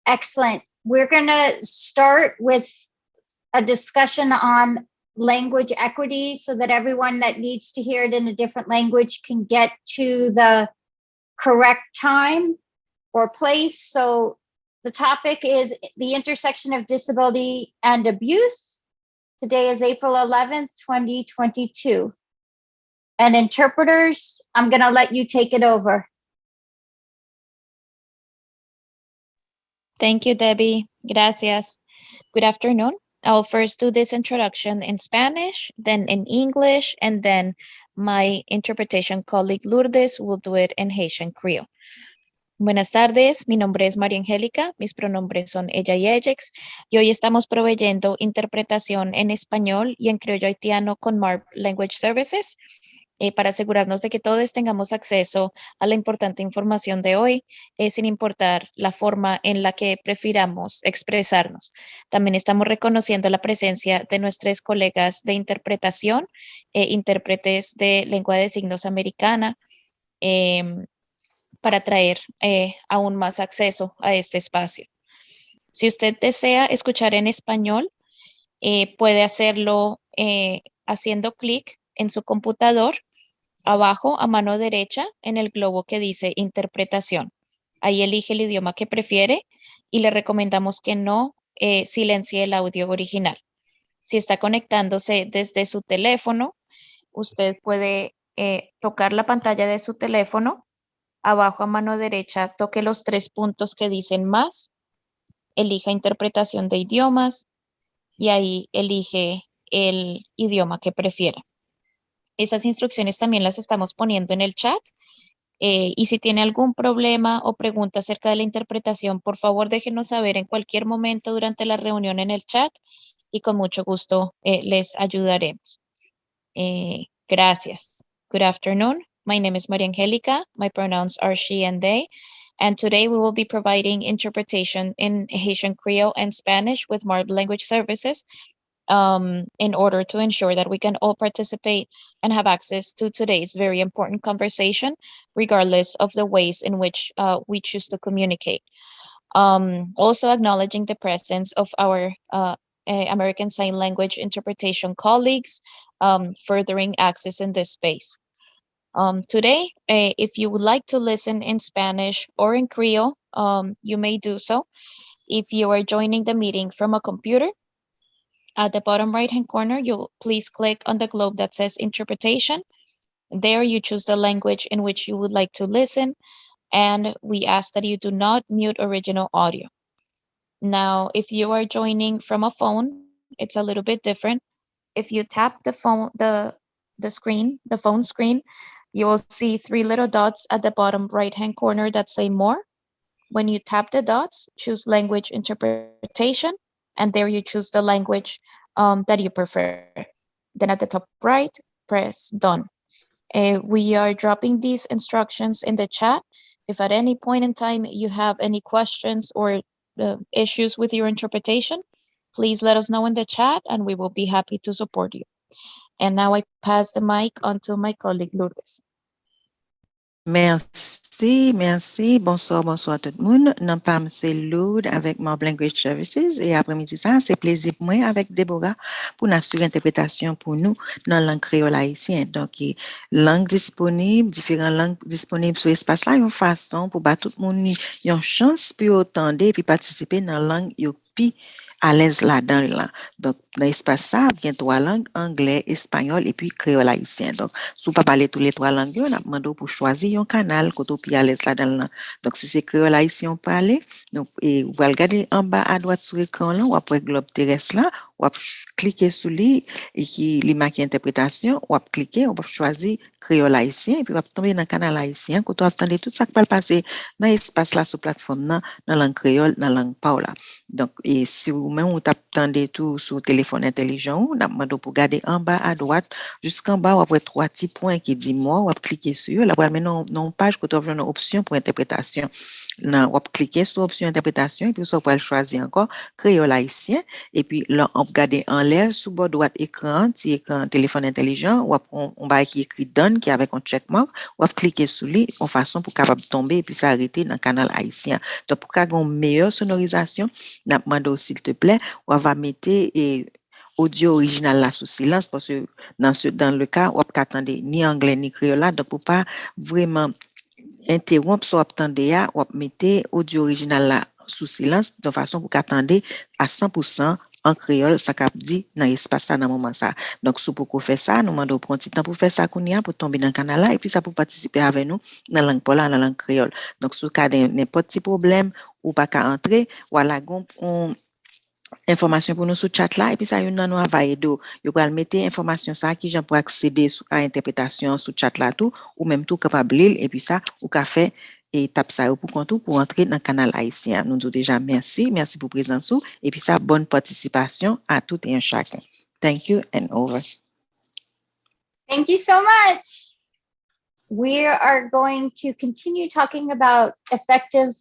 Excellent. We're going to start with a discussion on language equity so that everyone that needs to hear it in a different language can get to the correct time or place. So the topic is the intersection of disability and abuse. Today is April 11th, 2022. And interpreters, I'm going to let you take it over. Thank you, Debbie. Gracias. Good afternoon. I'll first do this introduction in Spanish, then in English, and then my interpretation colleague Lourdes will do it in Haitian Creole. Buenas tardes, mi nombre es María Angélica, mis pronombres son ella y ellex, y hoy estamos proveyendo interpretación en español y en criollo haitiano con MARP Language Services. Para asegurarnos de que todos tengamos acceso a la importante información de hoy, sin importar la forma en la que prefiramos expresarnos. También estamos reconociendo la presencia de nuestros colegas de interpretación, intérpretes de lengua de signos americana, para traer aún más acceso a este espacio. Si usted desea escuchar en español, puede hacerlo haciendo clic en su computador, abajo a mano derecha en el globo que dice interpretación. Ahí elige el idioma que prefiere y le recomendamos que no silencie el audio original. Si está conectándose desde su teléfono, usted puede tocar la pantalla de su teléfono, abajo a mano derecha toque los 3 puntos que dicen más, elija interpretación de idiomas y ahí elige el idioma que prefiera. Esas instrucciones también las estamos poniendo en el chat. Y si tiene algún problema o pregunta acerca de la interpretación, por favor déjenos saber en cualquier momento durante la reunión en el chat y con mucho gusto les ayudaremos. Gracias. Good afternoon. My name is Maria Angelica. My pronouns are she and they. And today we will be providing interpretation in Haitian Creole and Spanish with MARP Language Services, in order to ensure that we can all participate and have access to today's very important conversation, regardless of the ways in which we choose to communicate. Also acknowledging the presence of our American Sign Language interpretation colleagues, furthering access in this space. Today, if you would like to listen in Spanish or in Creole, you may do so. If you are joining the meeting from a computer, at the bottom right-hand corner, you'll please click on the globe that says interpretation. There you choose the language in which you would like to listen, and we ask that you do not mute original audio. Now, if you are joining from a phone, it's a little bit different. If you tap the phone, the phone screen, you will see 3 little dots at the bottom right-hand corner that say more. When you tap the dots, choose language interpretation, and there you choose the language that you prefer. Then at the top right, press done. We are dropping these instructions in the chat. If at any point in time you have any questions or issues with your interpretation, please let us know in the chat and we will be happy to support you. And now I pass the mic on to my colleague Lourdes. Merci. Bonsoir tout le monde. Nan pam c'est Lourdes avec MARP Language Services et après-midi ça, c'est plaisir pour moi avec Deborah pour nous assurer interprétation pour nous dans langue créole haïtienne. Donc, langue disponible, différentes langues disponibles sur l'espace là, une façon pour tout le monde une chance pour entendre et puis participer dans la langue yo pi à l'aise là-dedans là. Donc, dans l'espace ça, il y a 3 langues, anglais, espagnol et puis créole haïtien. Donc, si vous pas parler tous les 3 langues, on a demandé pour choisir un canal que vous pi à l'aise là-dedans là. Donc, si c'est créole haïtien parler, donc, et vous allez regarder en bas à droite sur l'écran là, ou après globe terrestre là, ou cliquer sur lui et qui li marque interprétation, ou cliquer, on va choisir créole haïtien et puis on va tomber dans le canal haïtien quand on attendez tout ça qui va passer dans l'espace là sur plateforme là, dans langue créole, dans langue paola. Donc, et si vous même vous attendez tout sur téléphone intelligent, on a demandé pour garder en bas à droite jusqu'en bas, après 3 petits points qui dit moi, on va cliquer sur là, voilà, mais non page que tu as une option pour interprétation. Nan, wap klike sur option interprétation, et puis so pou choisir encore créole haïtien, et puis là, on regarde en l'air, sous bord droite écran, ti écran téléphone intelligent, wap on va qui écrit done, qui avec un checkmark, wap cliquer sur lui, en façon pour capable tomber, et puis s'arrêter dans le canal haïtien. Donc, pour qu'il y ait une meilleure sonorisation, n'a demandé s'il te plaît, on va mettre audio original là sous silence, parce que dans le cas, on va pas attendre ni anglais ni créole là, donc pour pas vraiment interrompre so attendez ya ou mettez audio original là sous silence de façon pour qu'attendez à 100% en créole ça cap dit dans espace ça dans moment ça. Donc si pour faire ça nous demandons prendre petit temps pour faire ça kounia pour tomber dans le canal là et puis ça pour participer avec nous dans langue pola dans langue créole. Donc sous cas n'importe petit problème ou pas qu'à entrer voilà on information pour nous sur chat là et puis ça yon nan nous avaye do yo pral mettre information ça qui j'en pour accéder à interprétation sur chat là tout ou même tout capable lire et puis ça ou ka fait et tape ça pour compte pour entrer dans le canal haïtien. Nous disons déjà merci pour présence et puis ça bonne participation à tout et un chacun. Thank you and over. Thank you so much. We are going to continue talking about effective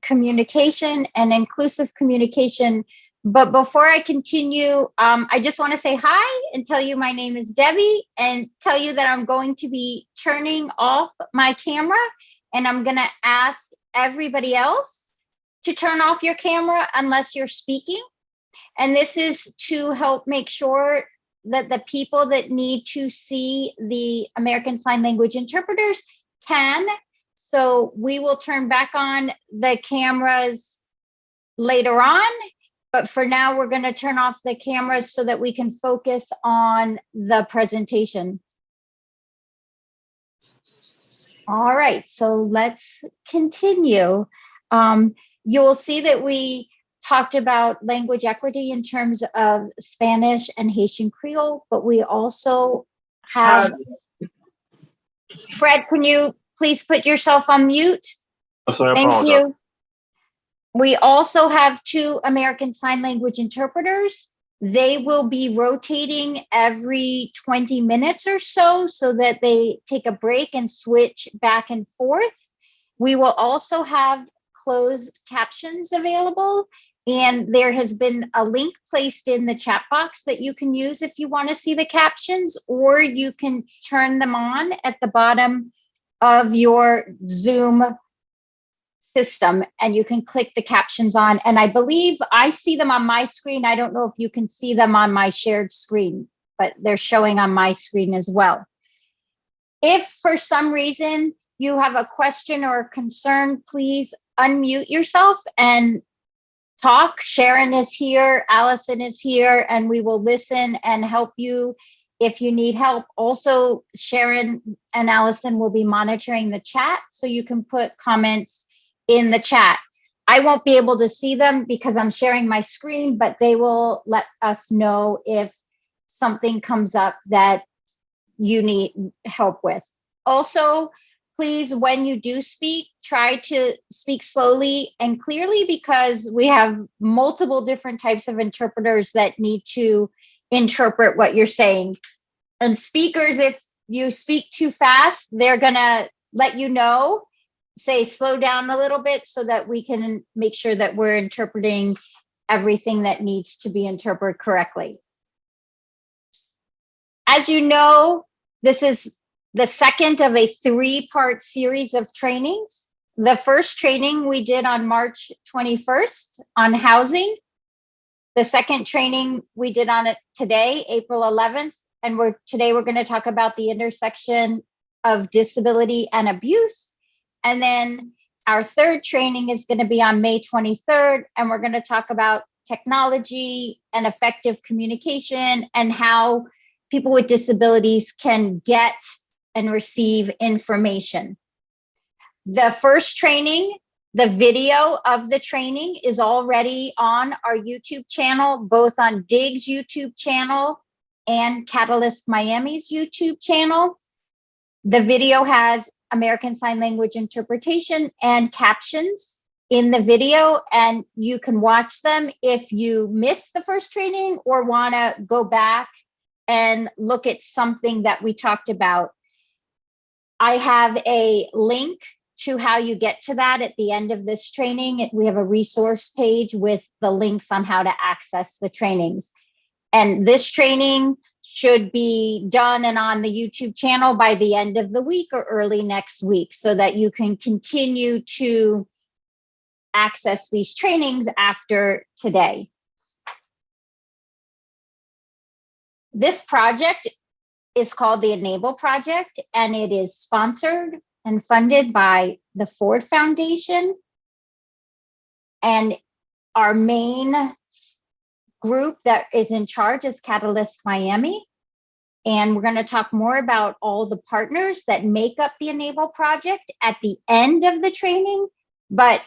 communication and inclusive communication. But before I continue, I just want to say hi and tell you my name is Debbie and tell you that I'm going to be turning off my camera and I'm going to ask everybody else to turn off your camera unless you're speaking. And this is to help make sure that the people that need to see the American Sign Language interpreters can. So we will turn back on the cameras later on. But for now, we're going to turn off the cameras so that we can focus on the presentation. All right, so let's continue. You'll see that we talked about language equity in terms of Spanish and Haitian Creole, but we also have, Fred, can you please put yourself on mute? Thank you. We also have 2 American Sign Language interpreters. They will be rotating every 20 minutes or so that they take a break and switch back and forth. We will also have closed captions available, and there has been a link placed in the chat box that you can use if you want to see the captions, or you can turn them on at the bottom of your Zoom system and you can click the captions on. And I believe I see them on my screen. I don't know if you can see them on my shared screen, but they're showing on my screen as well. If for some reason you have a question or a concern, please unmute yourself and talk. Sharon is here, Allison is here, and we will listen and help you if you need help. Also, Sharon and Allison will be monitoring the chat, so you can put comments in the chat. I won't be able to see them because I'm sharing my screen, but they will let us know if something comes up that you need help with. Also, please, when you do speak, try to speak slowly and clearly because we have multiple different types of interpreters that need to interpret what you're saying. And speakers, if you speak too fast, they're gonna let you know, say slow down a little bit so that we can make sure that we're interpreting everything that needs to be interpreted correctly. As you know, this is the second of a 3-part series of trainings. The first training we did on March 21st on housing. The second training we did on it today, April 11th. And today we're going to talk about the intersection of disability and abuse. And then our third training is going to be on May 23rd. And we're going to talk about technology and effective communication and how people with disabilities can get and receive information. The first training, the video of the training is already on our YouTube channel, both on DIG's YouTube channel and Catalyst Miami's YouTube channel. The video has American Sign Language interpretation and captions in the video, and you can watch them if you missed the first training or want to go back and look at something that we talked about. I have a link to how you get to that at the end of this training. We have a resource page with the links on how to access the trainings. And this training should be done and on the YouTube channel by the end of the week or early next week, so that you can continue to access these trainings after today. This project is called the Enable Project, and it is sponsored and funded by the Ford Foundation. And our main group that is in charge is Catalyst Miami. And we're going to talk more about all the partners that make up the Enable Project at the end of the training. But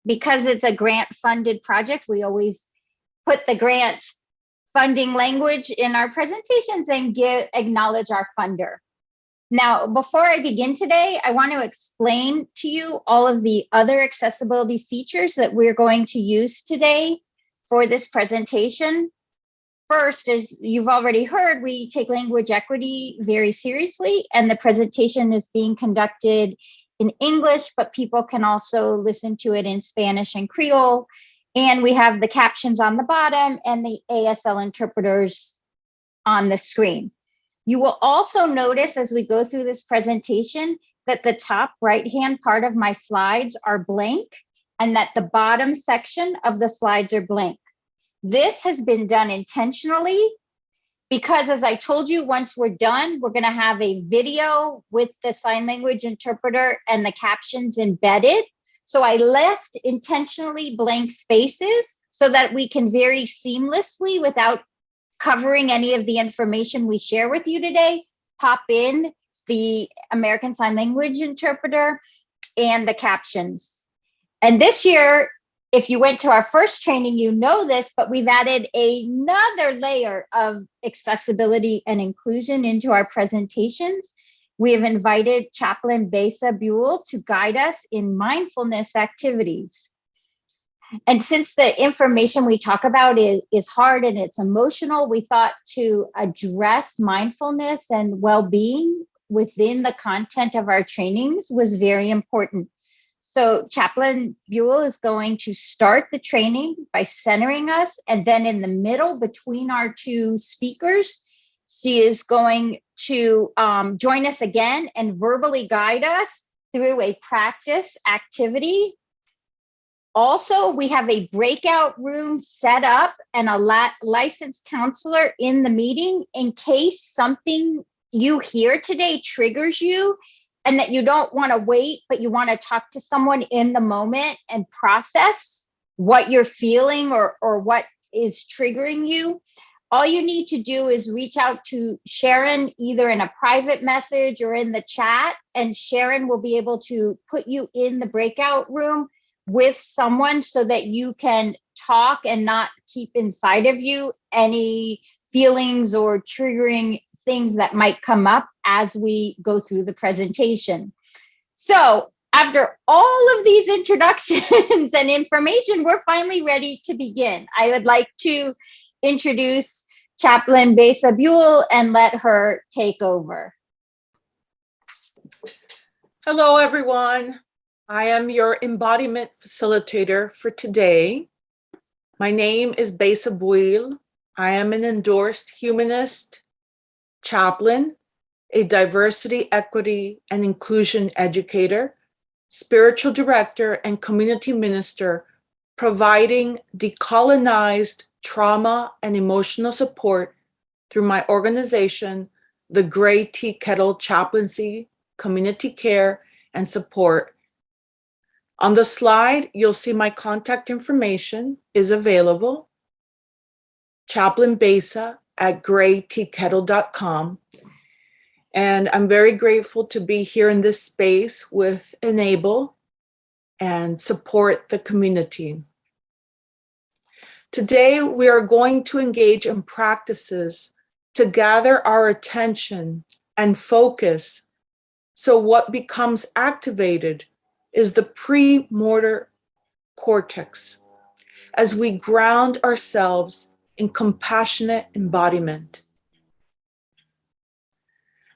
because it's a grant funded project, we always put the grant funding language in our presentations and acknowledge our funder. Now, before I begin today, I want to explain to you all of the other accessibility features that we're going to use today for this presentation. First, as you've already heard, we take language equity very seriously, and the presentation is being conducted in English, but people can also listen to it in Spanish and Creole. And we have the captions on the bottom and the ASL interpreters on the screen. You will also notice as we go through this presentation that the top right-hand part of my slides are blank and that the bottom section of the slides are blank. This has been done intentionally because, as I told you, once we're done, we're going to have a video with the sign language interpreter and the captions embedded. So I left intentionally blank spaces so that we can very seamlessly, without covering any of the information we share with you today, pop in the American Sign Language interpreter and the captions. And this year, if you went to our first training, you know this, but we've added another layer of accessibility and inclusion into our presentations. We have invited Chaplain Besa Buell to guide us in mindfulness activities. And since the information we talk about is hard and it's emotional, we thought to address mindfulness and well-being within the content of our trainings was very important. So Chaplain Buell is going to start the training by centering us, and then in the middle between our two speakers, she is going to join us again and verbally guide us through a practice activity. Also, we have a breakout room set up and a licensed counselor in the meeting in case something you hear today triggers you and that you don't want to wait, but you want to talk to someone in the moment and process what you're feeling or what is triggering you. All you need to do is reach out to Sharon, either in a private message or in the chat, and Sharon will be able to put you in the breakout room with someone so that you can talk and not keep inside of you any feelings or triggering things that might come up as we go through the presentation. So after all of these introductions and information, we're finally ready to begin. I would like to introduce Chaplain Besa Buell and let her take over. Hello, everyone. I am your embodiment facilitator for today. My name is Besa Buell. I am an endorsed humanist, chaplain, a diversity, equity, and inclusion educator, spiritual director, and community minister, providing decolonized trauma and emotional support through my organization, the Gray Tea Kettle Chaplaincy, Community Care, and Support. On the slide, you'll see my contact information is available, Chaplain Besa at grayteakettle.com. And I'm very grateful to be here in this space with Enable and support the community. Today, we are going to engage in practices to gather our attention and focus. So what becomes activated is the premotor cortex as we ground ourselves in compassionate embodiment.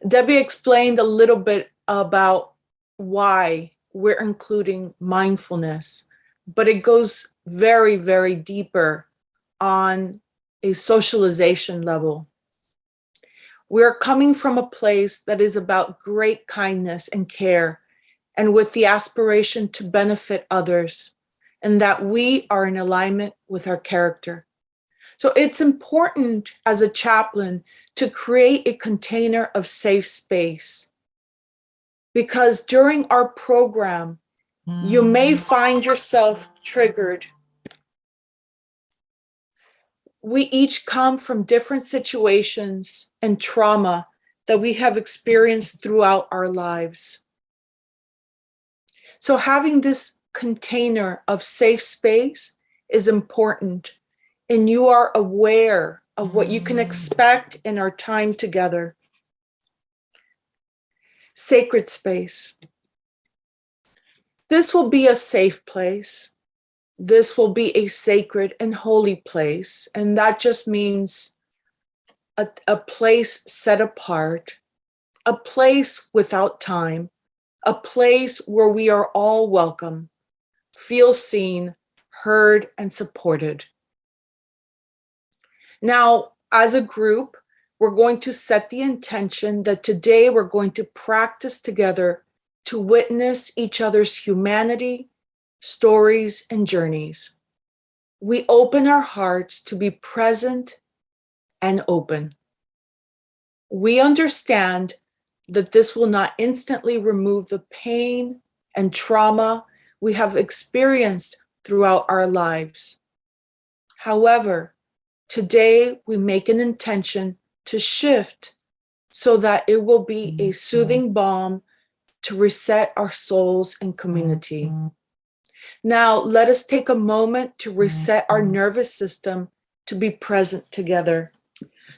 Debbie explained a little bit about why we're including mindfulness, but it goes very, very deeper on a socialization level. We're coming from a place that is about great kindness and care, and with the aspiration to benefit others, and that we are in alignment with our character. So it's important as a chaplain to create a container of safe space, because during our program, you may find yourself triggered. We each come from different situations and trauma that we have experienced throughout our lives. So having this container of safe space is important, and you are aware of what you can expect in our time together. Sacred space. This will be a safe place. This will be a sacred and holy place. And that just means a place set apart, a place without time, a place where we are all welcome, feel seen, heard, and supported. Now, as a group, we're going to set the intention that today we're going to practice together to witness each other's humanity, stories, and journeys. We open our hearts to be present and open. We understand that this will not instantly remove the pain and trauma we have experienced throughout our lives. However, today we make an intention to shift so that it will be a soothing balm to reset our souls and community. Now, let us take a moment to reset our nervous system to be present together.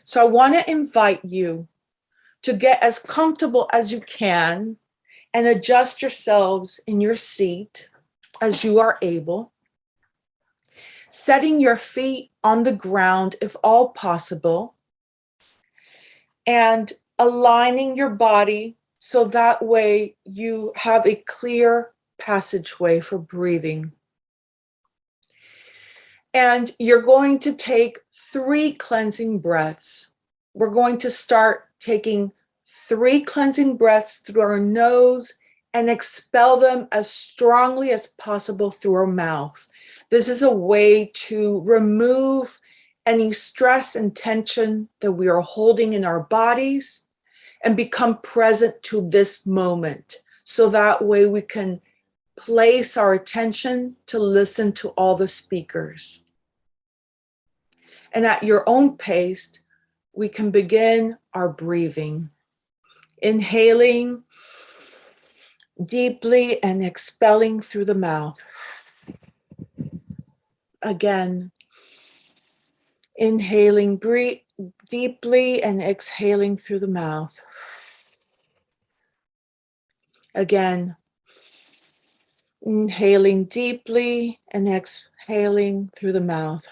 So I want to invite you to get as comfortable as you can and adjust yourselves in your seat as you are able, setting your feet on the ground if all possible, and aligning your body so that way you have a clear passageway for breathing. And you're going to take 3 cleansing breaths. We're going to start taking 3 cleansing breaths through our nose and expel them as strongly as possible through our mouth. This is a way to remove any stress and tension that we are holding in our bodies and become present to this moment. So that way we can place our attention to listen to all the speakers. And at your own pace, we can begin our breathing. Inhaling deeply and expelling through the mouth. Again, inhaling deeply and exhaling through the mouth. Again, inhaling deeply and exhaling through the mouth.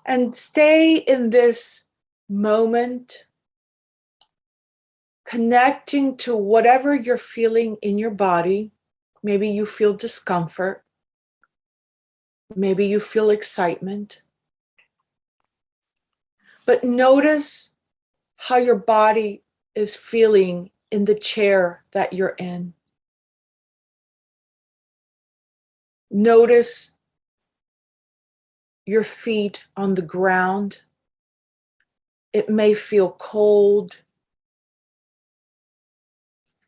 And stay in this moment, connecting to whatever you're feeling in your body. Maybe you feel discomfort. Maybe you feel excitement. But notice how your body is feeling in the chair that you're in. Notice your feet on the ground. It may feel cold.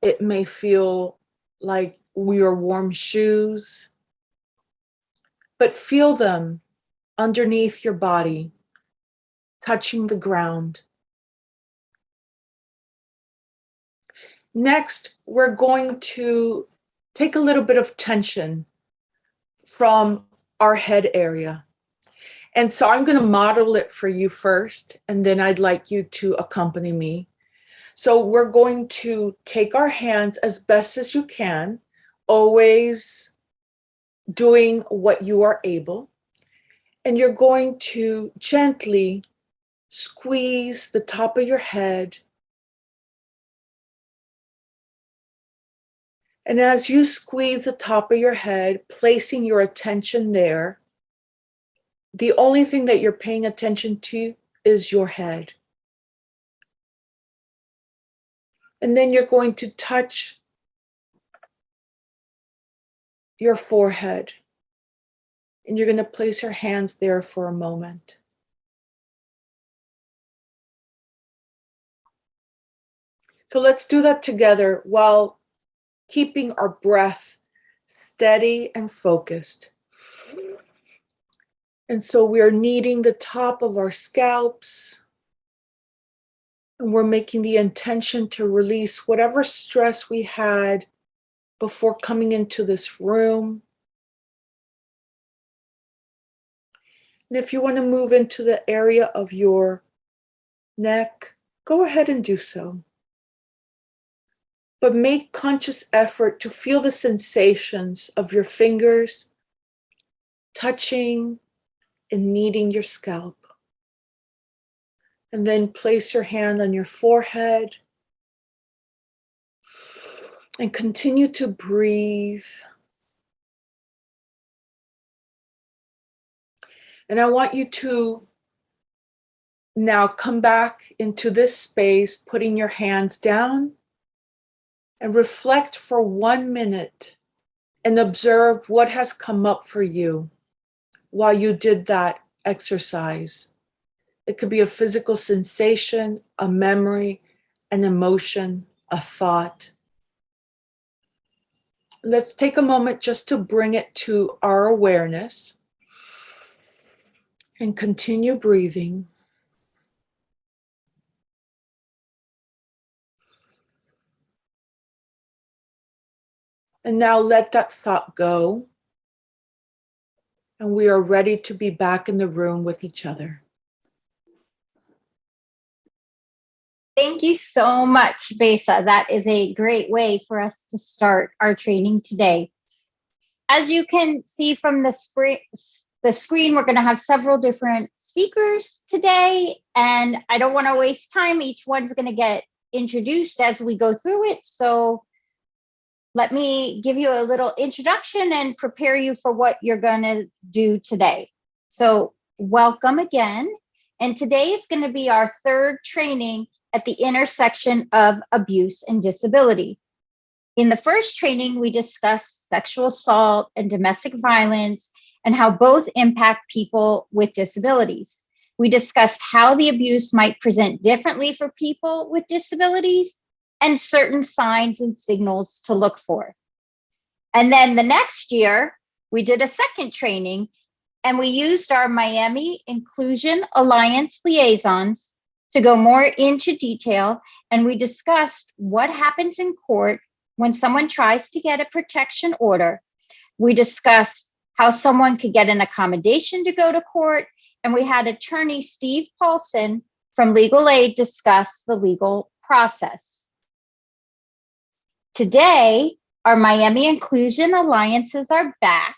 It may feel like your warm shoes. But feel them underneath your body, touching the ground. Next, we're going to take a little bit of tension from our head area. And so I'm going to model it for you first, and then I'd like you to accompany me. So we're going to take our hands as best as you can, always doing what you are able. And you're going to gently squeeze the top of your head And as you squeeze the top of your head, placing your attention there, the only thing that you're paying attention to is your head. And then you're going to touch your forehead. And you're going to place your hands there for a moment. So let's do that together while keeping our breath steady and focused. And so we are kneading the top of our scalps. And we're making the intention to release whatever stress we had before coming into this room. And if you want to move into the area of your neck, go ahead and do so. But make conscious effort to feel the sensations of your fingers touching and kneading your scalp. And then place your hand on your forehead and continue to breathe. And I want you to now come back into this space, putting your hands down, and reflect for 1 minute and observe what has come up for you while you did that exercise. It could be a physical sensation, a memory, an emotion, a thought. Let's take a moment just to bring it to our awareness and continue breathing. And now let that thought go. And we are ready to be back in the room with each other. Thank you so much, Besa. That is a great way for us to start our training today. As you can see from the screen, we're going to have several different speakers today, and I don't want to waste time. Each one's going to get introduced as we go through it. So let me give you a little introduction and prepare you for what you're going to do today. So welcome again. And today is going to be our third training at the intersection of abuse and disability. In the first training, we discussed sexual assault and domestic violence and how both impact people with disabilities. We discussed how the abuse might present differently for people with disabilities and certain signs and signals to look for. And then the next year, we did a second training and we used our Miami Inclusion Alliance liaisons to go more into detail. And we discussed what happens in court when someone tries to get a protection order. We discussed how someone could get an accommodation to go to court. And we had attorney Steve Paulson from Legal Aid discuss the legal process. Today, our Miami Inclusion Alliances are back.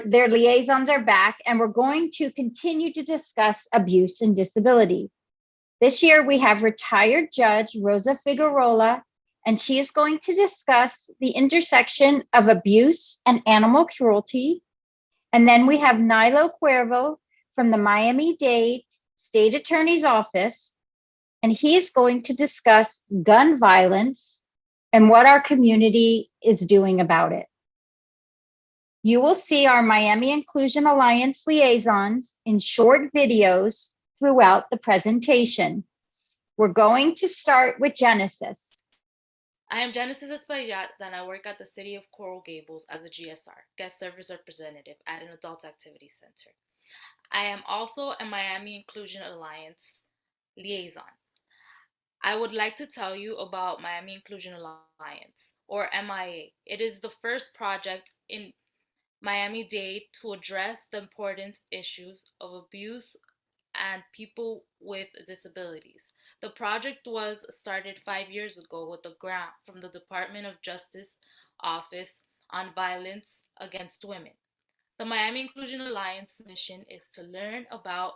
Their liaisons are back, and we're going to continue to discuss abuse and disability. This year, we have retired Judge Rosa Figueroa, and she is going to discuss the intersection of abuse and animal cruelty. And then we have Nilo Cuervo from the Miami-Dade State Attorney's Office, and he is going to discuss gun violence and what our community is doing about it. You will see our Miami Inclusion Alliance liaisons in short videos throughout the presentation. We're going to start with Genesis. I am Genesis Espaillat, and I work at the City of Coral Gables as a GSR, Guest Service Representative at an Adult Activity Center. I am also a Miami Inclusion Alliance liaison. I would like to tell you about Miami Inclusion Alliance, or MIA. It is the first project in Miami-Dade to address the important issues of abuse and people with disabilities. The project was started 5 years ago with a grant from the Department of Justice Office on Violence Against Women. The Miami Inclusion Alliance mission is to learn about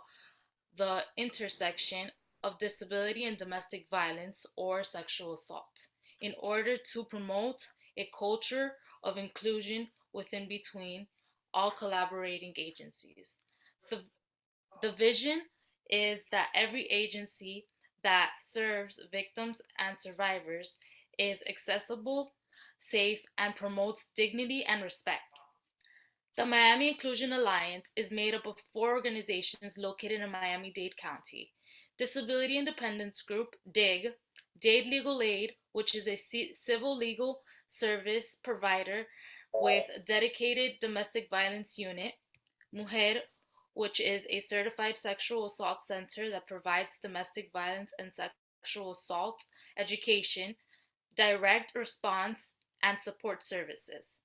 the intersection of disability and domestic violence or sexual assault. in order to promote a culture of inclusion within between all collaborating agencies. The vision is that every agency that serves victims and survivors is accessible, safe, and promotes dignity and respect. The Miami Inclusion Alliance is made up of 4 organizations located in Miami-Dade County. Disability Independence Group, DIG, Dade Legal Aid, which is a civil legal service provider with a dedicated domestic violence unit, Mujer, which is a certified sexual assault center that provides domestic violence and sexual assault education, direct response, and support services,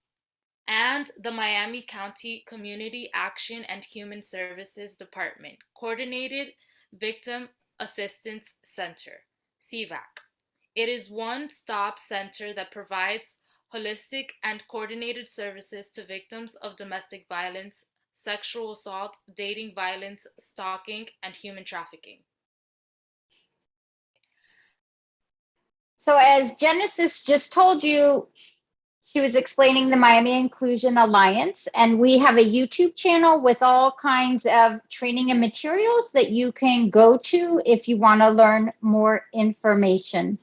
and the Miami County Community Action and Human Services Department Coordinated Victim Assistance Center, CVAC. It is one-stop center that provides holistic and coordinated services to victims of domestic violence, sexual assault, dating violence, stalking, and human trafficking. So as Genesis just told you, she was explaining the Miami Inclusion Alliance, and we have a YouTube channel with all kinds of training and materials that you can go to if you want to learn more information.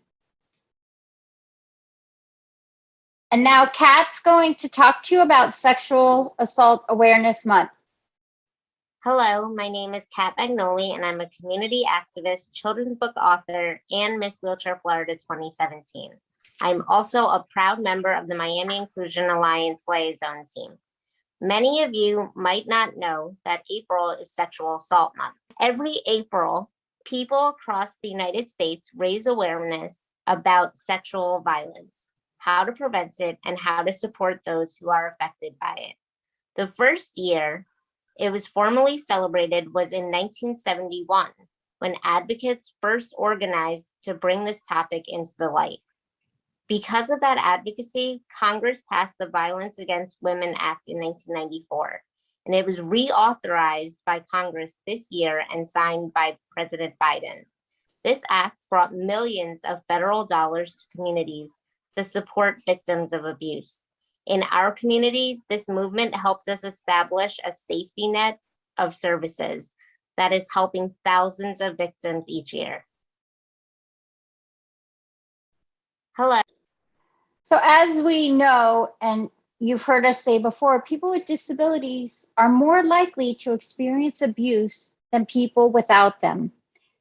And now Kat's going to talk to you about Sexual Assault Awareness Month. Hello, my name is Kat Magnoli, and I'm a community activist, children's book author, and Miss Wheelchair Florida 2017. I'm also a proud member of the Miami Inclusion Alliance Liaison Team. Many of you might not know that April is Sexual Assault Month. Every April, people across the United States raise awareness about sexual violence, how to prevent it, and how to support those who are affected by it. The first year it was formally celebrated was in 1971, when advocates first organized to bring this topic into the light. Because of that advocacy, Congress passed the Violence Against Women Act in 1994, and it was reauthorized by Congress this year and signed by President Biden. This act brought millions of federal dollars to communities to support victims of abuse. In our community, this movement helped us establish a safety net of services that is helping thousands of victims each year. Hello. So as we know, and you've heard us say before, people with disabilities are more likely to experience abuse than people without them.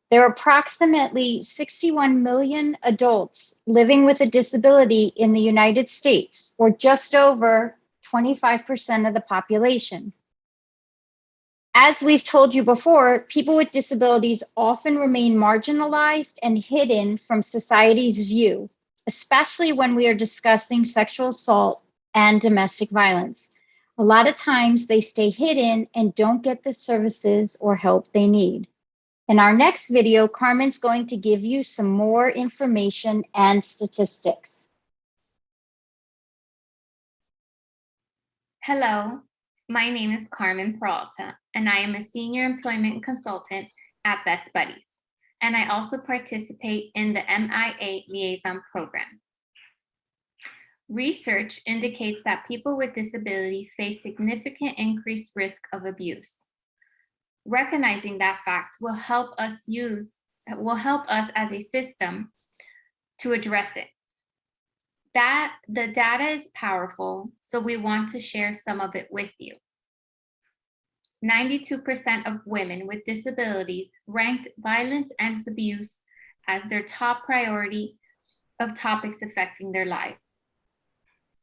There are approximately 61 million adults living with a disability in the United States, or just over 25% of the population. As we've told you before, people with disabilities often remain marginalized and hidden from society's view, especially when we are discussing sexual assault and domestic violence. A lot of times they stay hidden and don't get the services or help they need. In our next video, Carmen's going to give you some more information and statistics. Hello, my name is Carmen Peralta, and I am a senior employment consultant at Best Buddies, and I also participate in the MIA Liaison Program. Research indicates that people with disability face significant increased risk of abuse. Recognizing that fact will help us as a system to address it. The data is powerful, so we want to share some of it with you. 92% of women with disabilities ranked violence and abuse as their top priority of topics affecting their lives.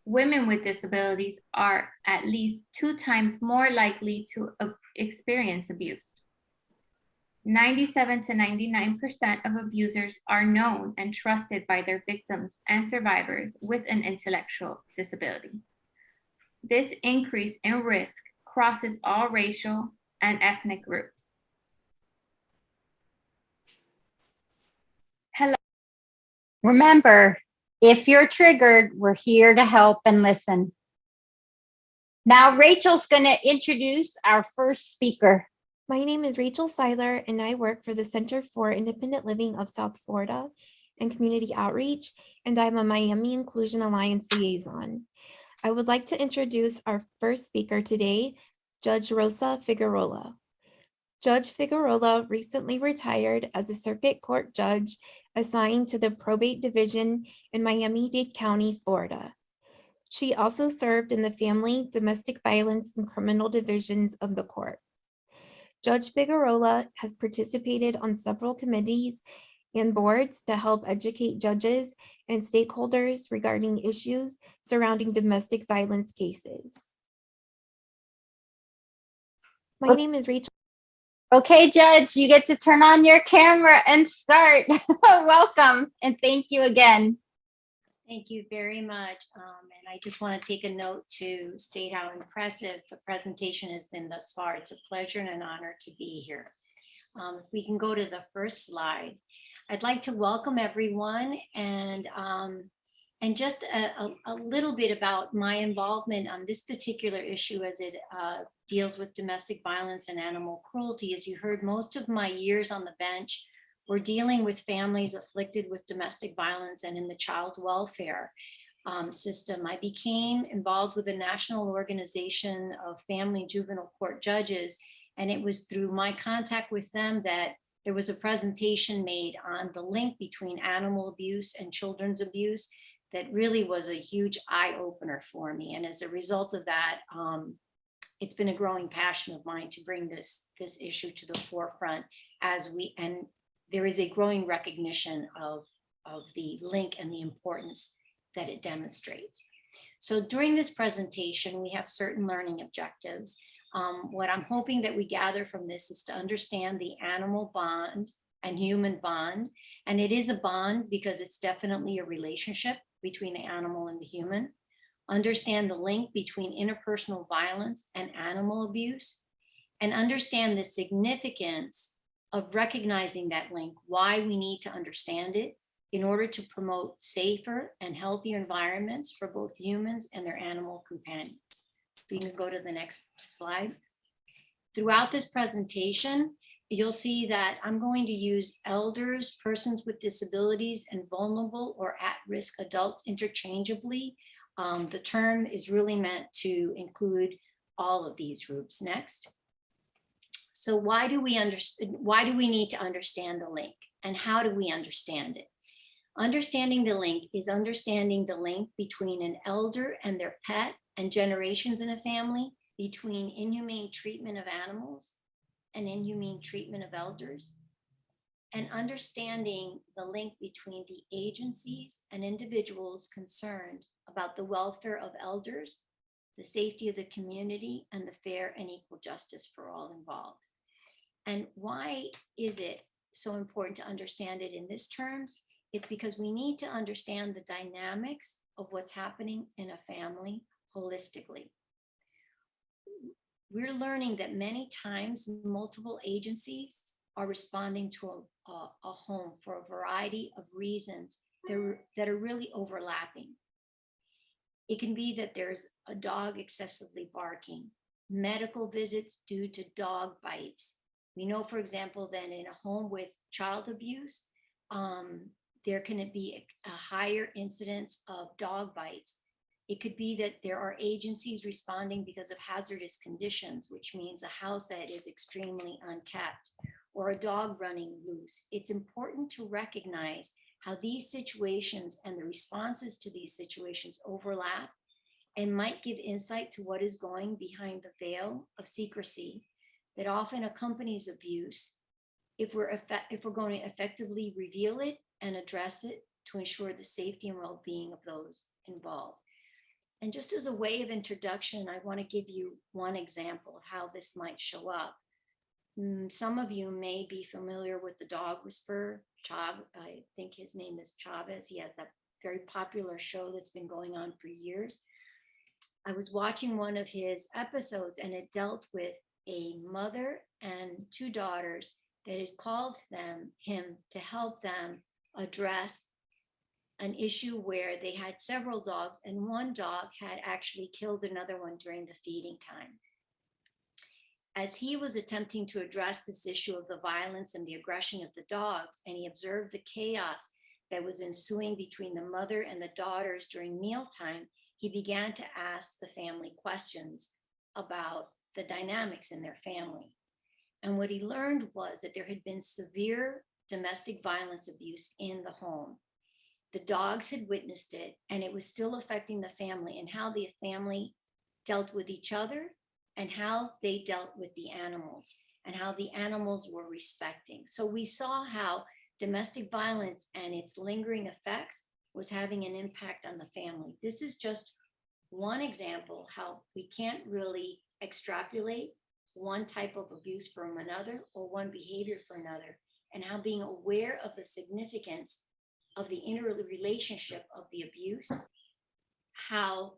Women with disabilities are at least 2 times more likely to experience abuse. 97 to 99% of abusers are known and trusted by their victims and survivors with an intellectual disability. This increase in risk crosses all racial and ethnic groups. Hello. Remember, if you're triggered, we're here to help and listen. Now, Rachel's going to introduce our first speaker. My name is Rachel Seiler, and I work for the Center for Independent Living of South Florida. and Community Outreach, and I'm a Miami Inclusion Alliance liaison. I would like to introduce our first speaker today, Judge Rosa Figueroa. Judge Figueroa recently retired as a circuit court judge assigned to the probate division in Miami-Dade County, Florida. She also served in the family, domestic violence, and criminal divisions of the court. Judge Figueroa has participated on several committees and boards to help educate judges and stakeholders regarding issues surrounding domestic violence cases. My name is Rachel. Okay, Judge, you get to turn on your camera and start. Welcome, and thank you again. Thank you very much. And I just want to take a note to state how impressive the presentation has been thus far. It's a pleasure and an honor to be here. If we can go to the first slide. I'd like to welcome everyone and just a little bit about my involvement on this particular issue as it deals with domestic violence and animal cruelty. As you heard, most of my years on the bench were dealing with families afflicted with domestic violence and in the child welfare system. I became involved with a national organization of family and juvenile court judges, and it was through my contact with them that there was a presentation made on the link between animal abuse and children's abuse that really was a huge eye opener for me. And as a result of that, it's been a growing passion of mine to bring this issue to the forefront and there is a growing recognition of the link and the importance that it demonstrates. So during this presentation, we have certain learning objectives. What I'm hoping that we gather from this is to understand the animal bond and human bond. And it is a bond because it's definitely a relationship between the animal and the human. Understand the link between interpersonal violence and animal abuse, and understand the significance of recognizing that link, why we need to understand it in order to promote safer and healthier environments for both humans and their animal companions. We can go to the next slide. Throughout this presentation, you'll see that I'm going to use elders, persons with disabilities, and vulnerable or at-risk adults interchangeably. The term is really meant to include all of these groups. Next. So why do we need to understand the link, and how do we understand it? Understanding the link is understanding the link between an elder and their pet and generations in a family, between inhumane treatment of animals and inhumane treatment of elders, and understanding the link between the agencies and individuals concerned about the welfare of elders, the safety of the community, and the fair and equal justice for all involved. And why is it so important to understand it in this terms? It's because we need to understand the dynamics of what's happening in a family holistically. We're learning that many times multiple agencies are responding to a home for a variety of reasons that are really overlapping. It can be that there's a dog excessively barking, medical visits due to dog bites. We know, for example, that in a home with child abuse, there can be a higher incidence of dog bites. It could be that there are agencies responding because of hazardous conditions, which means a house that is extremely unkept, or a dog running loose. It's important to recognize how these situations and the responses to these situations overlap and might give insight to what is going behind the veil of secrecy that often accompanies abuse if we're going to effectively reveal it and address it to ensure the safety and well-being of those involved. And just as a way of introduction, I want to give you one example of how this might show up. Some of you may be familiar with the dog whisperer, I think his name is Chavez. He has that very popular show that's been going on for years. I was watching one of his episodes, and it dealt with a mother and two daughters that had called him to help them address an issue where they had several dogs, and one dog had actually killed another one during the feeding time. As he was attempting to address this issue of the violence and the aggression of the dogs, and he observed the chaos that was ensuing between the mother and the daughters during mealtime, he began to ask the family questions about the dynamics in their family. And what he learned was that there had been severe domestic violence abuse in the home. The dogs had witnessed it, and it was still affecting the family and how the family dealt with each other and how they dealt with the animals and how the animals were respecting. So we saw how domestic violence and its lingering effects was having an impact on the family. This is just one example how we can't really extrapolate one type of abuse from another or one behavior for another, and how being aware of the significance of the interrelationship of the abuse, how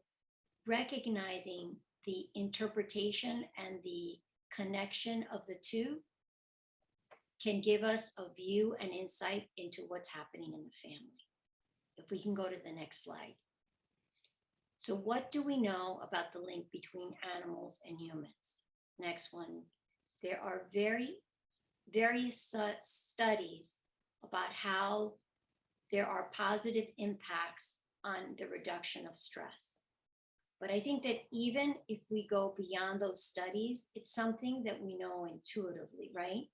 recognizing the interpretation and the connection of the two can give us a view and insight into what's happening in the family. If we can go to the next slide. So what do we know about the link between animals and humans? Next one. There are various studies about how there are positive impacts on the reduction of stress. But I think that even if we go beyond those studies, it's something that we know intuitively, right?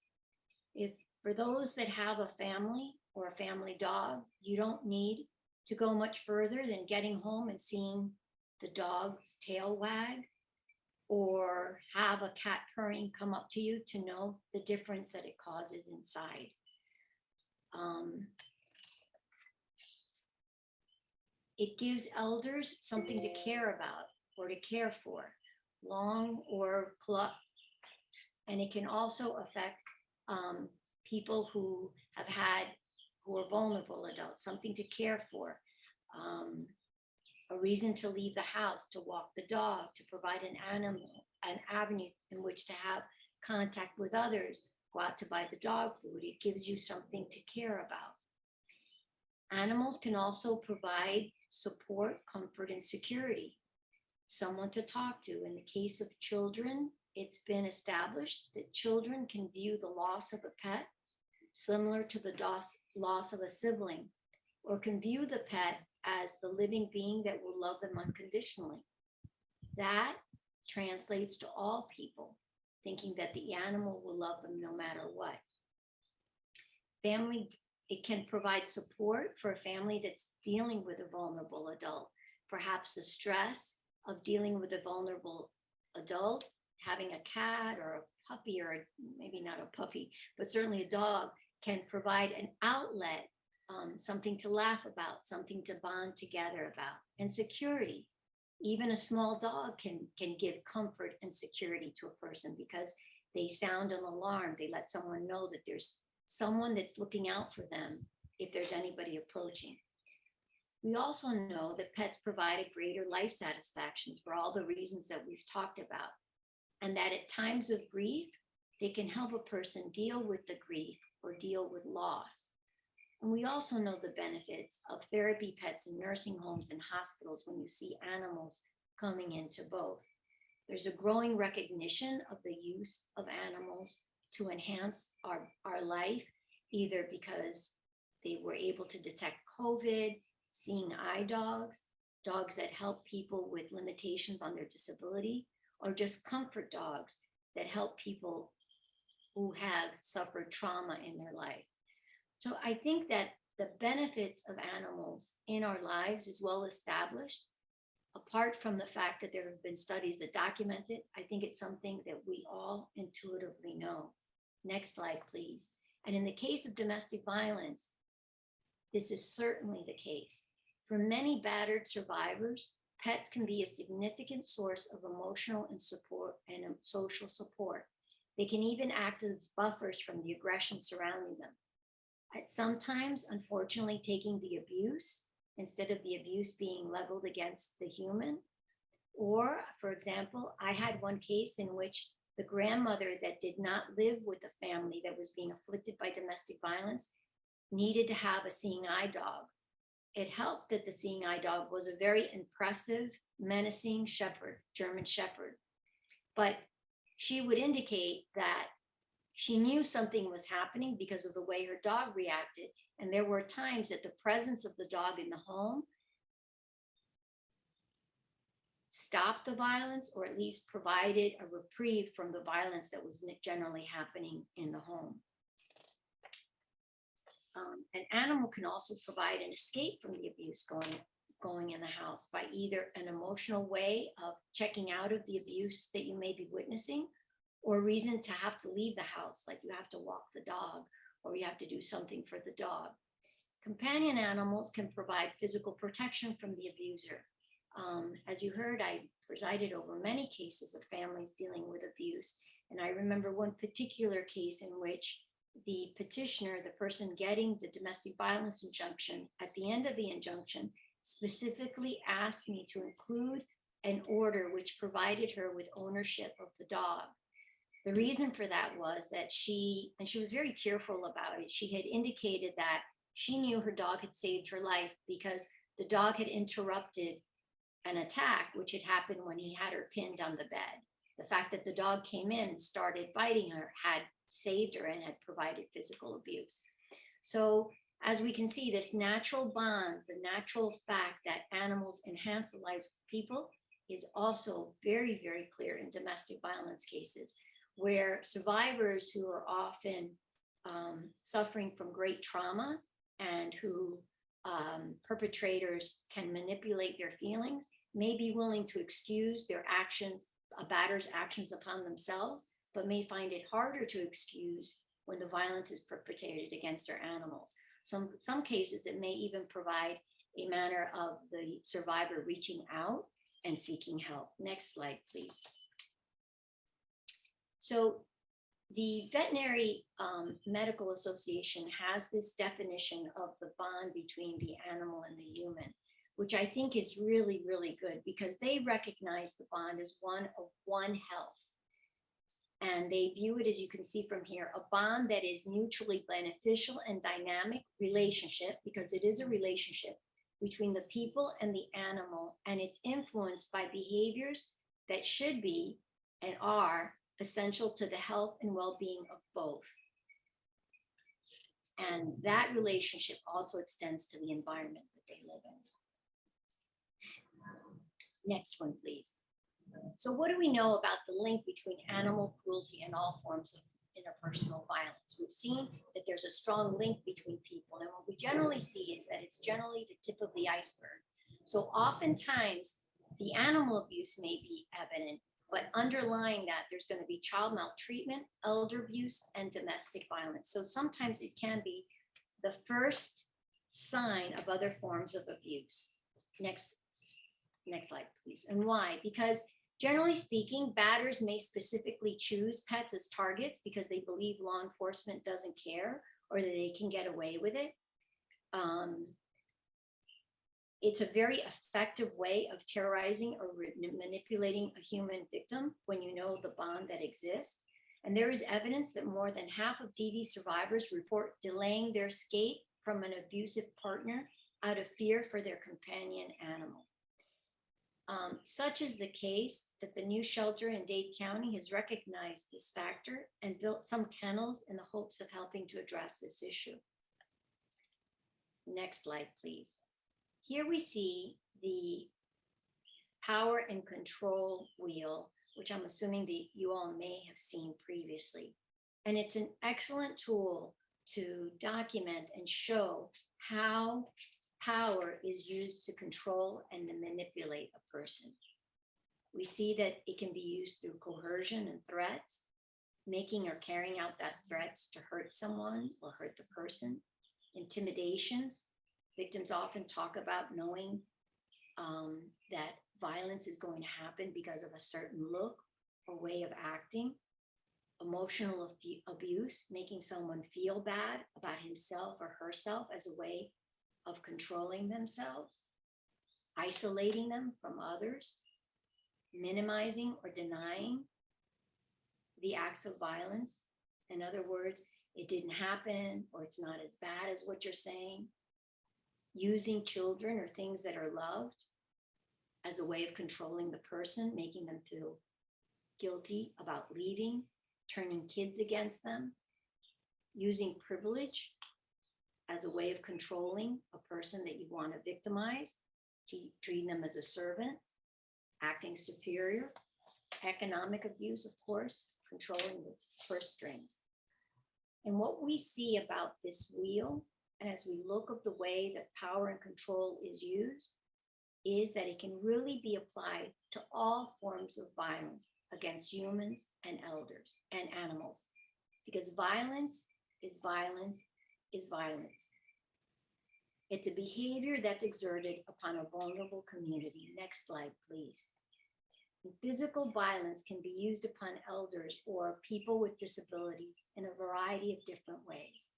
If for those that have a family or a family dog, you don't need to go much further than getting home and seeing the dog's tail wag, or have a cat purring come up to you to know the difference that it causes inside. It gives elders something to care about or to care for, long or cluck. And it can also affect people who are vulnerable adults, something to care for, a reason to leave the house, to walk the dog, to provide an avenue in which to have contact with others, go out to buy the dog food. It gives you something to care about. Animals can also provide support, comfort, and security, someone to talk to. In the case of children, it's been established that children can view the loss of a pet similar to the loss of a sibling, or can view the pet as the living being that will love them unconditionally. That translates to all people, thinking that the animal will love them no matter what. Family, it can provide support for a family that's dealing with a vulnerable adult. Perhaps the stress of dealing with a vulnerable adult, having a cat or a puppy, or maybe not a puppy, but certainly a dog, can provide an outlet, something to laugh about, something to bond together about, and security. Even a small dog can give comfort and security to a person because they sound an alarm. They let someone know that there's someone that's looking out for them if there's anybody approaching. We also know that pets provide a greater life satisfaction for all the reasons that we've talked about, and that at times of grief, they can help a person deal with the grief or deal with loss. And we also know the benefits of therapy pets in nursing homes and hospitals when you see animals coming into both. There's a growing recognition of the use of animals to enhance our life, either because they were able to detect COVID, seeing eye dogs, dogs that help people with limitations on their disability, or just comfort dogs that help people who have suffered trauma in their life. So I think that the benefits of animals in our lives is well established. Apart from the fact that there have been studies that document it, I think it's something that we all intuitively know. Next slide, please. And in the case of domestic violence, this is certainly the case. For many battered survivors, pets can be a significant source of emotional and support and social support. They can even act as buffers from the aggression surrounding them. At sometimes, unfortunately, taking the abuse instead of the abuse being leveled against the human. Or, for example, I had one case in which the grandmother that did not live with a family that was being afflicted by domestic violence needed to have a seeing eye dog. It helped that the seeing eye dog was a very impressive, menacing shepherd, German shepherd. But she would indicate that She knew something was happening because of the way her dog reacted. And there were times that the presence of the dog in the home stopped the violence, or at least provided a reprieve from the violence that was generally happening in the home. An animal can also provide an escape from the abuse going in the house by either an emotional way of checking out of the abuse that you may be witnessing, or a reason to have to leave the house, like you have to walk the dog or you have to do something for the dog. Companion animals can provide physical protection from the abuser. As you heard, I presided over many cases of families dealing with abuse. And I remember one particular case in which the petitioner, the person getting the domestic violence injunction, at the end of the injunction, specifically asked me to include an order which provided her with ownership of the dog. The reason for that was that she was very tearful about it. She had indicated that she knew her dog had saved her life because the dog had interrupted an attack, which had happened when he had her pinned on the bed. The fact that the dog came in and started biting her had saved her and had provided physical abuse. So as we can see, this natural bond, the natural fact that animals enhance the lives of people, is also very, very clear in domestic violence cases, where survivors who are often suffering from great trauma and who perpetrators can manipulate their feelings, may be willing to excuse their actions, a batter's actions upon themselves, but may find it harder to excuse when the violence is perpetrated against their animals. So in some cases, it may even provide a manner of the survivor reaching out and seeking help. Next slide, please. So the Veterinary Medical Association has this definition of the bond between the animal and the human, which I think is really, really good, because they recognize the bond as one of one health. And they view it, as you can see from here, a bond that is mutually beneficial and dynamic relationship, because it is a relationship between the people and the animal, and it's influenced by behaviors that should be and are essential to the health and well-being of both. And that relationship also extends to the environment that they live in. Next one, please. So what do we know about the link between animal cruelty and all forms of interpersonal violence? We've seen that there's a strong link between people, and what we generally see is that it's generally the tip of the iceberg. So oftentimes the animal abuse may be evident, but underlying that, there's going to be child maltreatment, elder abuse, and domestic violence. So sometimes it can be the first sign of other forms of abuse. Next slide, please. And why? Because generally speaking, batters may specifically choose pets as targets because they believe law enforcement doesn't care or that they can get away with it. It's a very effective way of terrorizing or manipulating a human victim when you know the bond that exists. And there is evidence that more than half of DV survivors report delaying their escape from an abusive partner out of fear for their companion animal. Such is the case that the new shelter in Dade County has recognized this factor and built some kennels in the hopes of helping to address this issue. Next slide, please. Here we see the power and control wheel, which I'm assuming that you all may have seen previously. And it's an excellent tool to document and show how power is used to control and to manipulate a person. We see that it can be used through coercion and threats, making or carrying out that threats to hurt someone or hurt the person, intimidations. Victims often talk about knowing that violence is going to happen because of a certain look or way of acting. Emotional abuse, making someone feel bad about himself or herself as a way of controlling themselves, isolating them from others, minimizing or denying the acts of violence. In other words, it didn't happen, or it's not as bad as what you're saying. Using children or things that are loved as a way of controlling the person, making them feel guilty about leaving, turning kids against them, using privilege as a way of controlling a person that you want to victimize, treating them as a servant, acting superior, economic abuse, of course, controlling the purse strings. And what we see about this wheel, and as we look at the way that power and control is used, is that it can really be applied to all forms of violence against humans and elders and animals, because violence is violence is violence. It's a behavior that's exerted upon a vulnerable community. Next slide, please. And physical violence can be used upon elders or people with disabilities in a variety of different ways.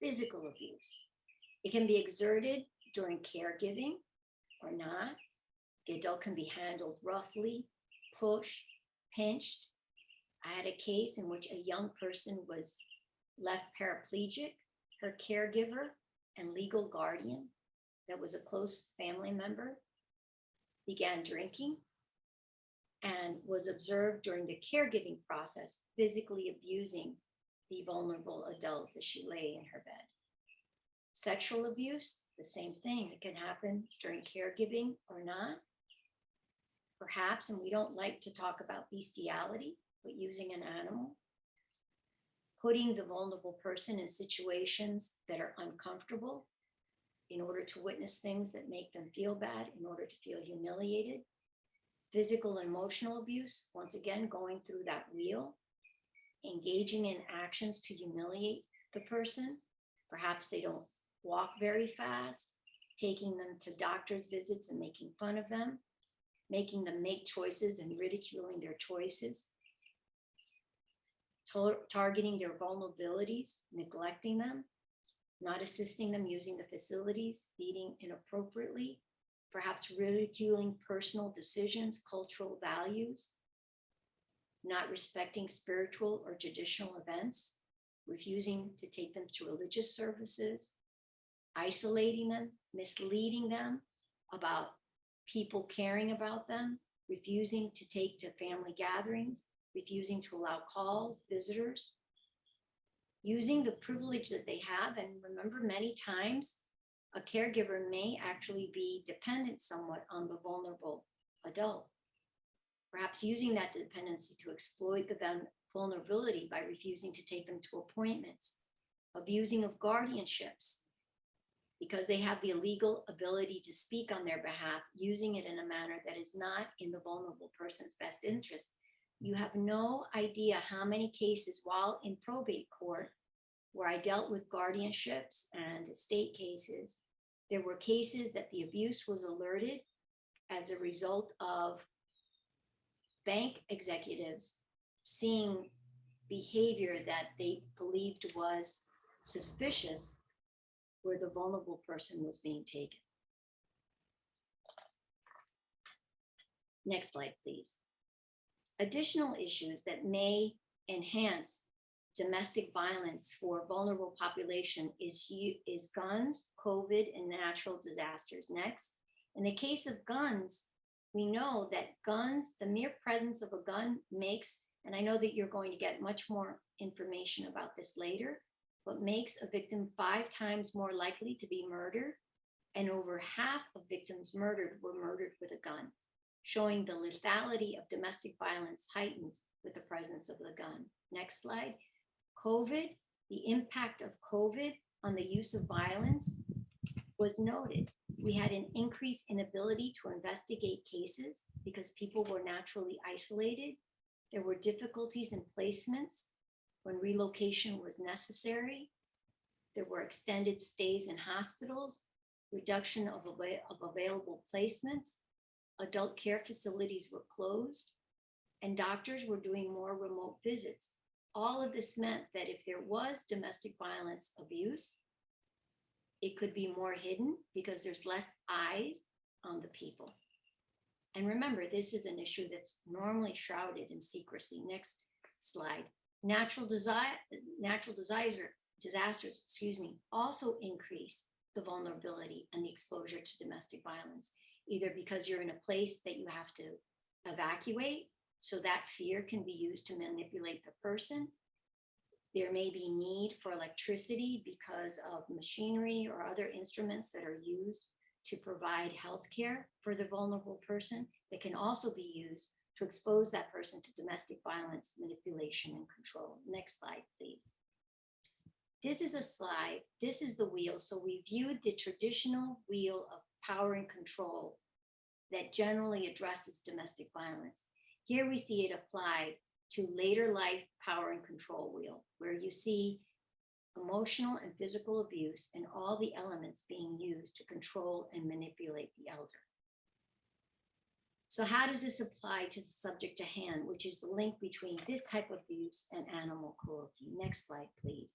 Physical abuse. It can be exerted during caregiving or not. The adult can be handled roughly, pushed, pinched. I had a case in which a young person was left paraplegic. Her caregiver and legal guardian, that was a close family member, began drinking and was observed during the caregiving process, physically abusing the vulnerable adult as she lay in her bed. Sexual abuse, the same thing. It can happen during caregiving or not. Perhaps, and we don't like to talk about bestiality, but using an animal, putting the vulnerable person in situations that are uncomfortable in order to witness things that make them feel bad, in order to feel humiliated. Physical and emotional abuse, once again, going through that wheel, engaging in actions to humiliate the person. Perhaps they don't walk very fast, taking them to doctor's visits and making fun of them, making them make choices and ridiculing their choices, targeting their vulnerabilities, neglecting them, not assisting them using the facilities, feeding inappropriately, perhaps ridiculing personal decisions, cultural values, not respecting spiritual or traditional events, refusing to take them to religious services, isolating them, misleading them about people caring about them, refusing to take to family gatherings, refusing to allow calls, visitors, using the privilege that they have. And remember, many times a caregiver may actually be dependent somewhat on the vulnerable adult, perhaps using that dependency to exploit the vulnerability by refusing to take them to appointments, abusing of guardianships because they have the legal ability to speak on their behalf, using it in a manner that is not in the vulnerable person's best interest. You have no idea how many cases while in probate court where I dealt with guardianships and estate cases, there were cases that the abuse was alerted as a result of bank executives seeing behavior that they believed was suspicious where the vulnerable person was being taken. Next slide, please. Additional issues that may enhance domestic violence for vulnerable population is guns, COVID, and natural disasters. Next, in the case of guns, we know that guns, the mere presence of a gun makes, and I know that you're going to get much more information about this later, but makes a victim 5 times more likely to be murdered, and over half of victims murdered were murdered with a gun, showing the lethality of domestic violence heightened with the presence of the gun. Next slide. COVID, the impact of COVID on the use of violence was noted. We had an increased inability to investigate cases because people were naturally isolated. There were difficulties in placements when relocation was necessary. There were extended stays in hospitals, reduction of available placements. Adult care facilities were closed, and doctors were doing more remote visits. All of this meant that if there was domestic violence abuse, it could be more hidden because there's less eyes on the people. And remember, this is an issue that's normally shrouded in secrecy. Next slide. Natural disasters, also increase the vulnerability and the exposure to domestic violence, either because you're in a place that you have to evacuate so that fear can be used to manipulate the person. There may be need for electricity because of machinery or other instruments that are used to provide health care for the vulnerable person that can also be used to expose that person to domestic violence, manipulation, and control. Next slide, please. This is a slide, this is the wheel. So we viewed the traditional wheel of power and control that generally addresses domestic violence. Here we see it applied to later life power and control wheel, where you see emotional and physical abuse and all the elements being used to control and manipulate the elder. So how does this apply to the subject at hand, which is the link between this type of abuse and animal cruelty? Next slide, please.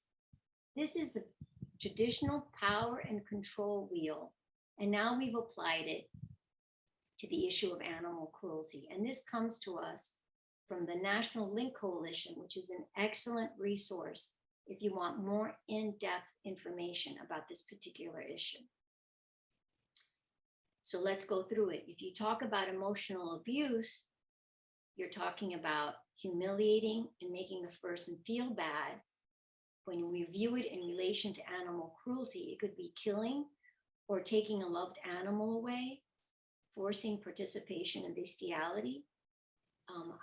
This is the traditional power and control wheel, and now we've applied it to the issue of animal cruelty. And this comes to us from the National Link Coalition, which is an excellent resource if you want more in-depth information about this particular issue. So let's go through it. If you talk about emotional abuse, you're talking about humiliating and making the person feel bad. When we view it in relation to animal cruelty, it could be killing or taking a loved animal away, forcing participation in bestiality.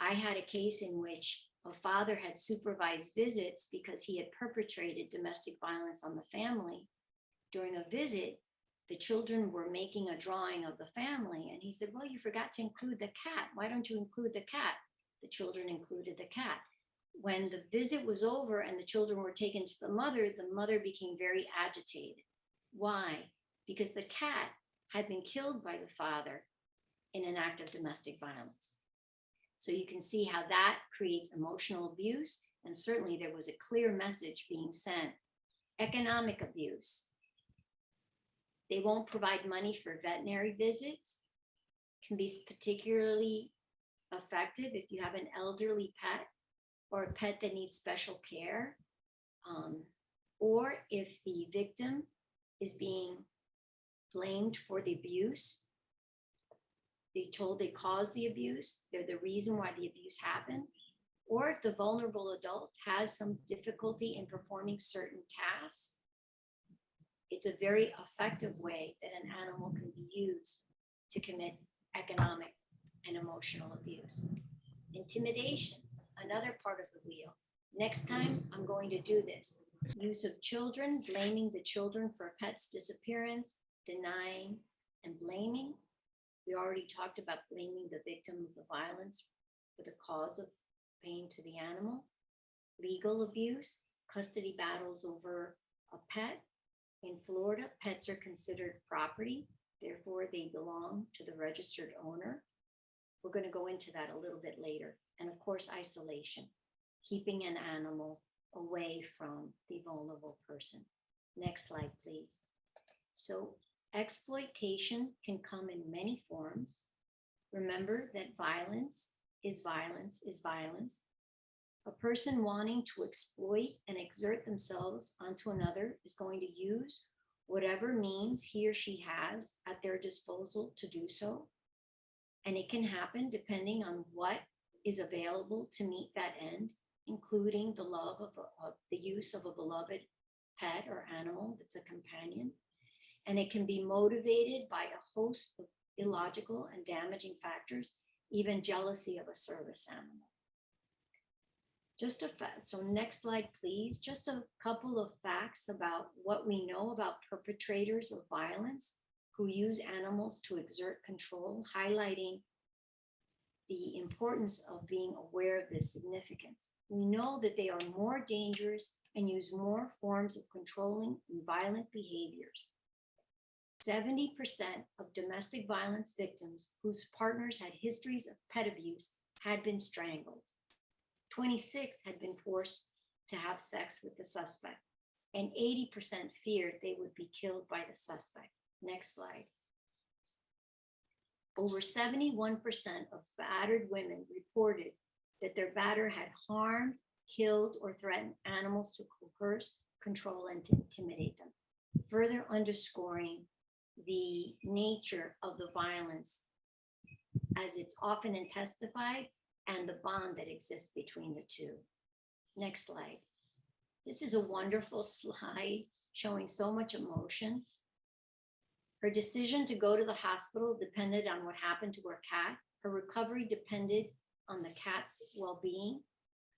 I had a case in which a father had supervised visits because he had perpetrated domestic violence on the family. During a visit, the children were making a drawing of the family, and he said, well, you forgot to include the cat. Why don't you include the cat? The children included the cat. When the visit was over and the children were taken to the mother became very agitated. Why? Because the cat had been killed by the father in an act of domestic violence. So you can see how that creates emotional abuse. And certainly there was a clear message being sent. Economic abuse. They won't provide money for veterinary visits. Can be particularly effective if you have an elderly pet or a pet that needs special care, or if the victim is being blamed for the abuse. They told they caused the abuse, they're the reason why the abuse happened, or if the vulnerable adult has some difficulty in performing certain tasks. It's a very effective way that an animal can be used to commit economic and emotional abuse. Intimidation, another part of the wheel. Next time, I'm going to do this. Use of children, blaming the children for a pet's disappearance, denying and blaming. We already talked about blaming the victim of the violence for the cause of pain to the animal. Legal abuse, custody battles over a pet. In Florida, pets are considered property, therefore they belong to the registered owner. We're going to go into that a little bit later. And of course, isolation, keeping an animal away from the vulnerable person. Next slide, please. So exploitation can come in many forms. Remember that violence is violence is violence. A person wanting to exploit and exert themselves onto another is going to use whatever means he or she has at their disposal to do so. And it can happen depending on what is available to meet that end, including the love of the use of a beloved pet or animal that's a companion. And it can be motivated by a host of illogical and damaging factors, even jealousy of a service animal. Just a fact. So next slide, please. Just a couple of facts about what we know about perpetrators of violence who use animals to exert control, highlighting the importance of being aware of this significance. We know that they are more dangerous and use more forms of controlling and violent behaviors. 70% of domestic violence victims whose partners had histories of pet abuse had been strangled. 26 had been forced to have sex with the suspect, and 80% feared they would be killed by the suspect. Next slide. Over 71% of battered women reported that their batter had harmed, killed, or threatened animals to coerce, control, and to intimidate them, further underscoring the nature of the violence as it's often intensified and the bond that exists between the two. Next slide. This is a wonderful slide showing so much emotion. Her decision to go to the hospital depended on what happened to her cat. Her recovery depended on the cat's well-being.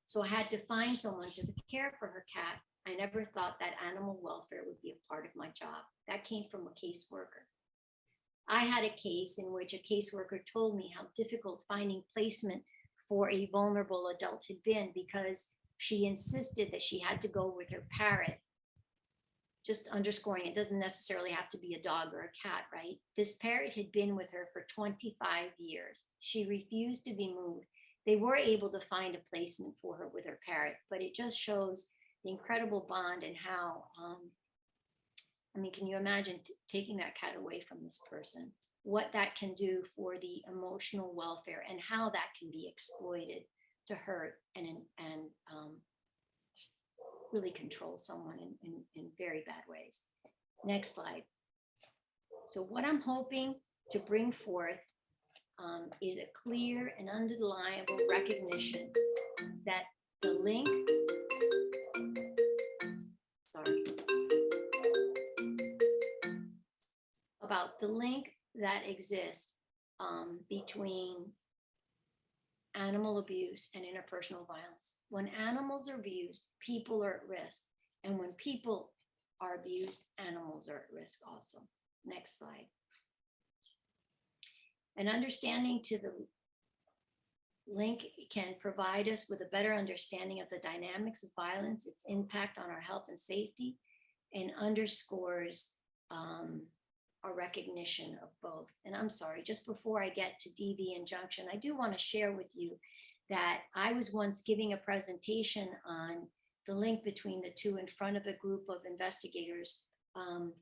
So I had to find someone to care for her cat. I never thought that animal welfare would be a part of my job. That came from a caseworker. I had a case in which a caseworker told me how difficult finding placement for a vulnerable adult had been because she insisted that she had to go with her parrot. Just underscoring, it doesn't necessarily have to be a dog or a cat, right? This parrot had been with her for 25 years. She refused to be moved. They were able to find a placement for her with her parrot, but it just shows the incredible bond and how, I mean, can you imagine taking that cat away from this person? What that can do for the emotional welfare and how that can be exploited to hurt and really control someone in very bad ways. Next slide. So what I'm hoping to bring forth is a clear and undeniable recognition that the link, about the link that exists between animal abuse and interpersonal violence. When animals are abused, people are at risk. And when people are abused, animals are at risk also. Next slide. An understanding to the link can provide us with a better understanding of the dynamics of violence, its impact on our health and safety, and underscores our recognition of both. And I'm sorry, just before I get to DV injunction, I do want to share with you that I was once giving a presentation on the link between the two in front of a group of investigators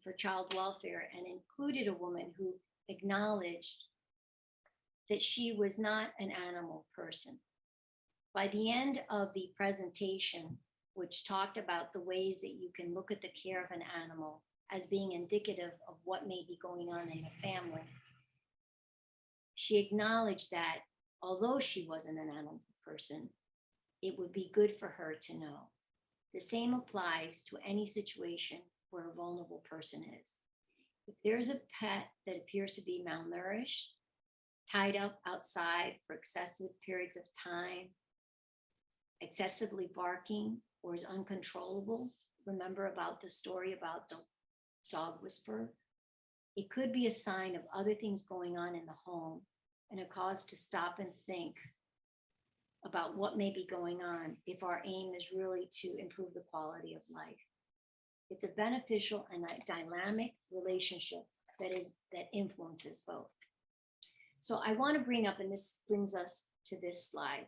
for child welfare, and included a woman who acknowledged that she was not an animal person. By the end of the presentation, which talked about the ways that you can look at the care of an animal as being indicative of what may be going on in the family, she acknowledged that although she wasn't an animal person, it would be good for her to know. The same applies to any situation where a vulnerable person is. If there's a pet that appears to be malnourished, tied up outside for excessive periods of time, excessively barking, or is uncontrollable, remember about the story about the dog whisperer? It could be a sign of other things going on in the home and a cause to stop and think about what may be going on if our aim is really to improve the quality of life. It's a beneficial and a dynamic relationship that influences both. So I want to bring up, and this brings us to this slide,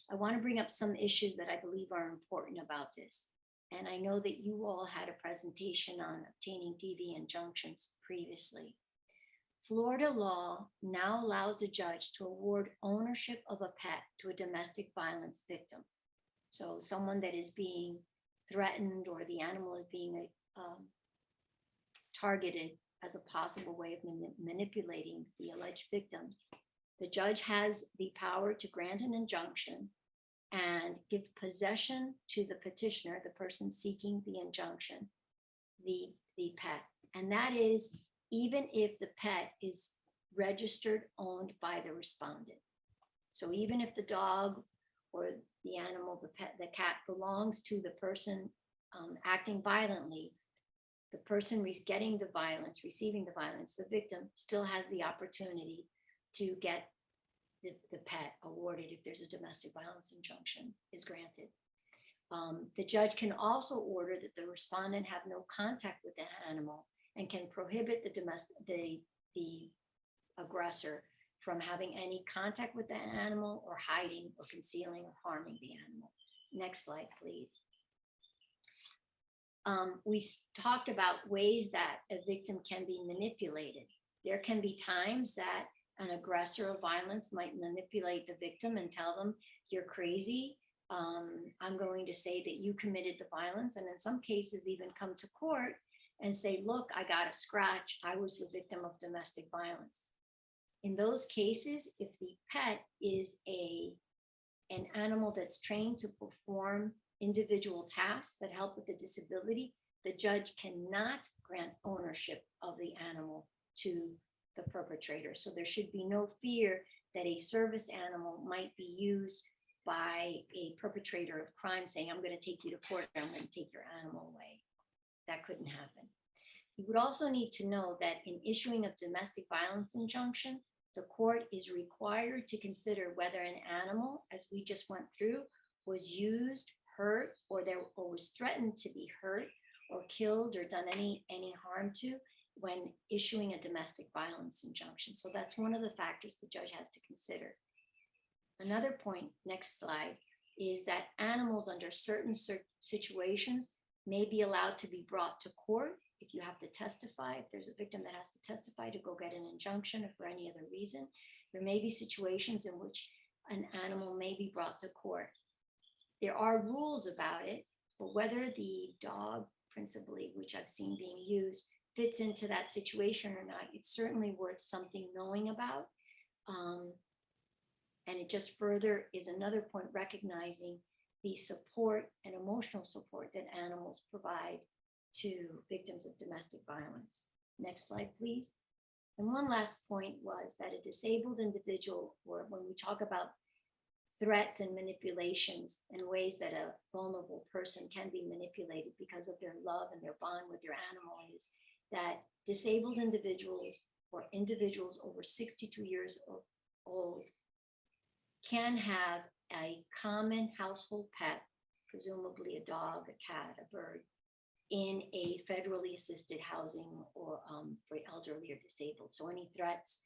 I want to bring up some issues that I believe are important about this. And I know that you all had a presentation on obtaining DV injunctions previously. Florida law now allows a judge to award ownership of a pet to a domestic violence victim. So someone that is being threatened or the animal is being targeted as a possible way of manipulating the alleged victim. The judge has the power to grant an injunction and give possession to the petitioner, the person seeking the injunction, the pet. And that is even if the pet is registered, owned by the respondent. So even if the dog or the animal, the pet, the cat belongs to the person acting violently, the person getting the violence, receiving the violence, the victim still has the opportunity to get the pet awarded if there's a domestic violence injunction is granted. The judge can also order that the respondent have no contact with the animal and can prohibit the aggressor from having any contact with the animal or hiding or concealing or harming the animal. Next slide, please. We talked about ways that a victim can be manipulated. There can be times that an aggressor of violence might manipulate the victim and tell them, you're crazy. I'm going to say that you committed the violence, and in some cases even come to court and say, look, I got a scratch. I was the victim of domestic violence. In those cases, if the pet is a an animal that's trained to perform individual tasks that help with the disability, the judge cannot grant ownership of the animal to the perpetrator. So there should be no fear that a service animal might be used by a perpetrator of crime saying, I'm going to take you to court, I'm going to take your animal away. That couldn't happen. You would also need to know that in issuing a domestic violence injunction, the court is required to consider whether an animal, as we just went through, was used, hurt, or was threatened to be hurt or killed or done any harm to when issuing a domestic violence injunction. So that's one of the factors the judge has to consider. Another point, next slide, is that animals under certain situations may be allowed to be brought to court if you have to testify, if there's a victim that has to testify to go get an injunction or for any other reason. There may be situations in which an animal may be brought to court. There are rules about it, but whether the dog principally, which I've seen being used, fits into that situation or not, it's certainly worth something knowing about. And it just further is another point recognizing the support and emotional support that animals provide to victims of domestic violence. Next slide, please. And one last point was that a disabled individual, or when we talk about threats and manipulations and ways that a vulnerable person can be manipulated because of their love and their bond with their animal, is that disabled individuals or individuals over 62 years old can have a common household pet, presumably a dog, a cat, a bird, in a federally assisted housing or for elderly or disabled. So any threats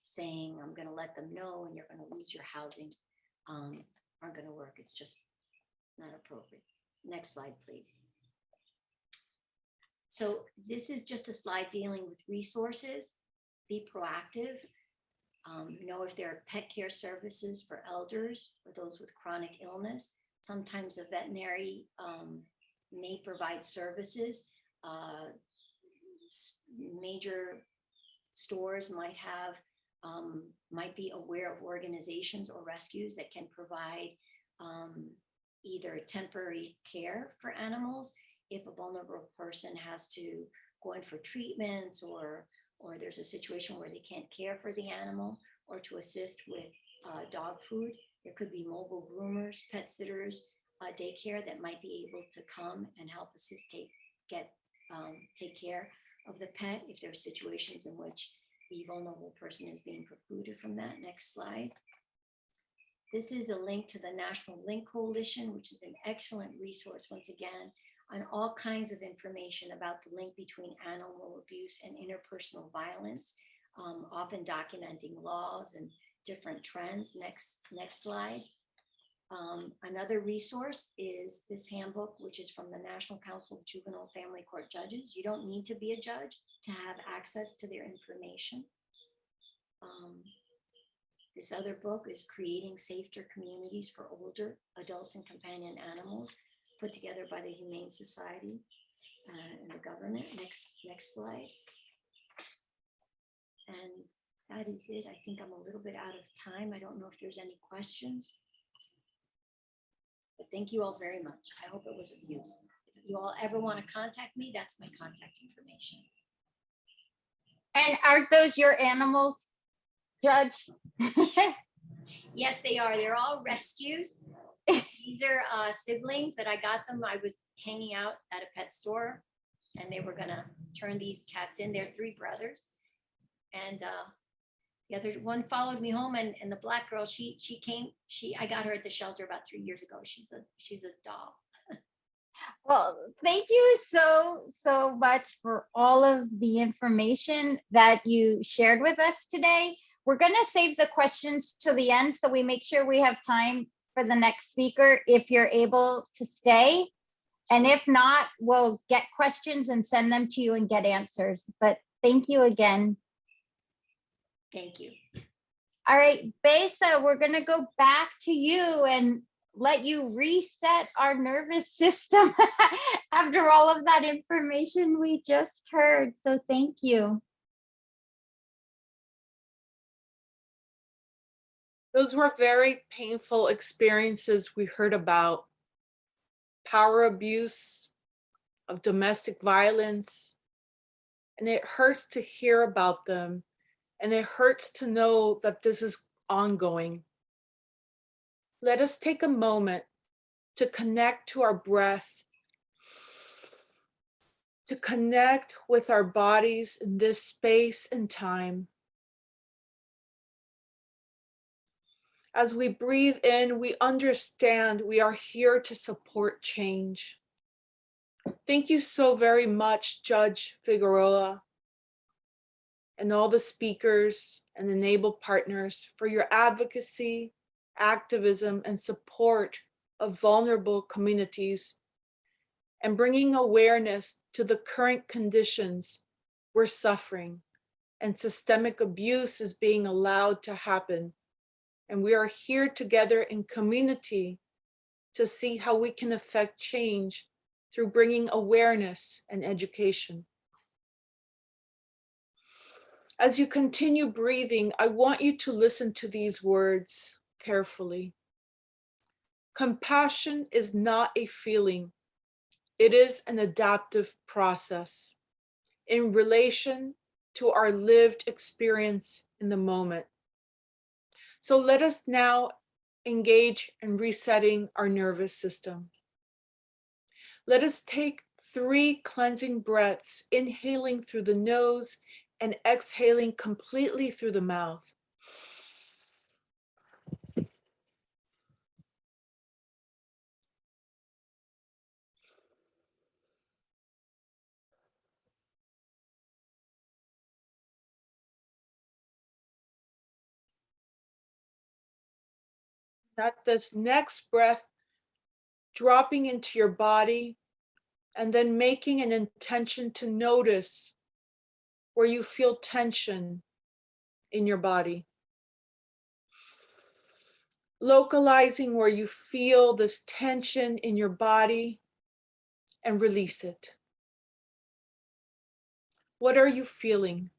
saying, I'm going to let them know and you're going to lose your housing aren't going to work. It's just not appropriate. Next slide, please. So this is just a slide dealing with resources. Be proactive. Know if there are pet care services for elders or those with chronic illness. Sometimes a veterinary may provide services. Major stores might be aware of organizations or rescues that can provide either temporary care for animals if a vulnerable person has to go in for treatments or there's a situation where they can't care for the animal, or to assist with dog food. There could be mobile groomers, pet sitters, daycare that might be able to come and help assist take care of the pet if there are situations in which the vulnerable person is being precluded from that. Next slide. This is a link to the National Link Coalition, which is an excellent resource, once again, on all kinds of information about the link between animal abuse and interpersonal violence, often documenting laws and different trends. Next slide. Another resource is this handbook, which is from the National Council of Juvenile Family Court Judges. You don't need to be a judge to have access to their information. This other book is Creating Safer Communities for Older Adults and Companion Animals, put together by the Humane Society and the government. Next slide. And that is it. I think I'm a little bit out of time. I don't know if there's any questions. But thank you all very much. I hope it was of use. If you all ever want to contact me, that's my contact information. And aren't those your animals, Judge? Yes, they are. They're all rescues. These are siblings that I got them. I was hanging out at a pet store and they were going to turn these cats in. They're 3 brothers. And the other one followed me home, and the black girl, I got her at the shelter about 3 years ago. She's a doll. Well, thank you so much for all of the information that you shared with us today. We're going to save the questions to the end so we make sure we have time for the next speaker if you're able to stay. And if not, we'll get questions and send them to you and get answers. But thank you again. Thank you. All right, Besa, we're going to go back to you and let you reset our nervous system after all of that information we just heard. So thank you. Those were very painful experiences we heard about. Power abuse, of domestic violence, and it hurts to hear about them, and it hurts to know that this is ongoing. Let us take a moment to connect to our breath, to connect with our bodies in this space and time. As we breathe in, we understand we are here to support change. Thank you so very much, Judge Figueroa, and all the speakers and enable partners for your advocacy, activism, and support of vulnerable communities, and bringing awareness to the current conditions we're suffering and systemic abuse is being allowed to happen. And we are here together in community to see how we can affect change through bringing awareness and education. As you continue breathing, I want you to listen to these words carefully. Compassion is not a feeling. It is an adaptive process in relation to our lived experience in the moment. So let us now engage in resetting our nervous system. Let us take 3 cleansing breaths, inhaling through the nose and exhaling completely through the mouth. At this next breath, dropping into your body and then making an intention to notice where you feel tension in your body. Localizing where you feel this tension in your body and release it. What are you feeling?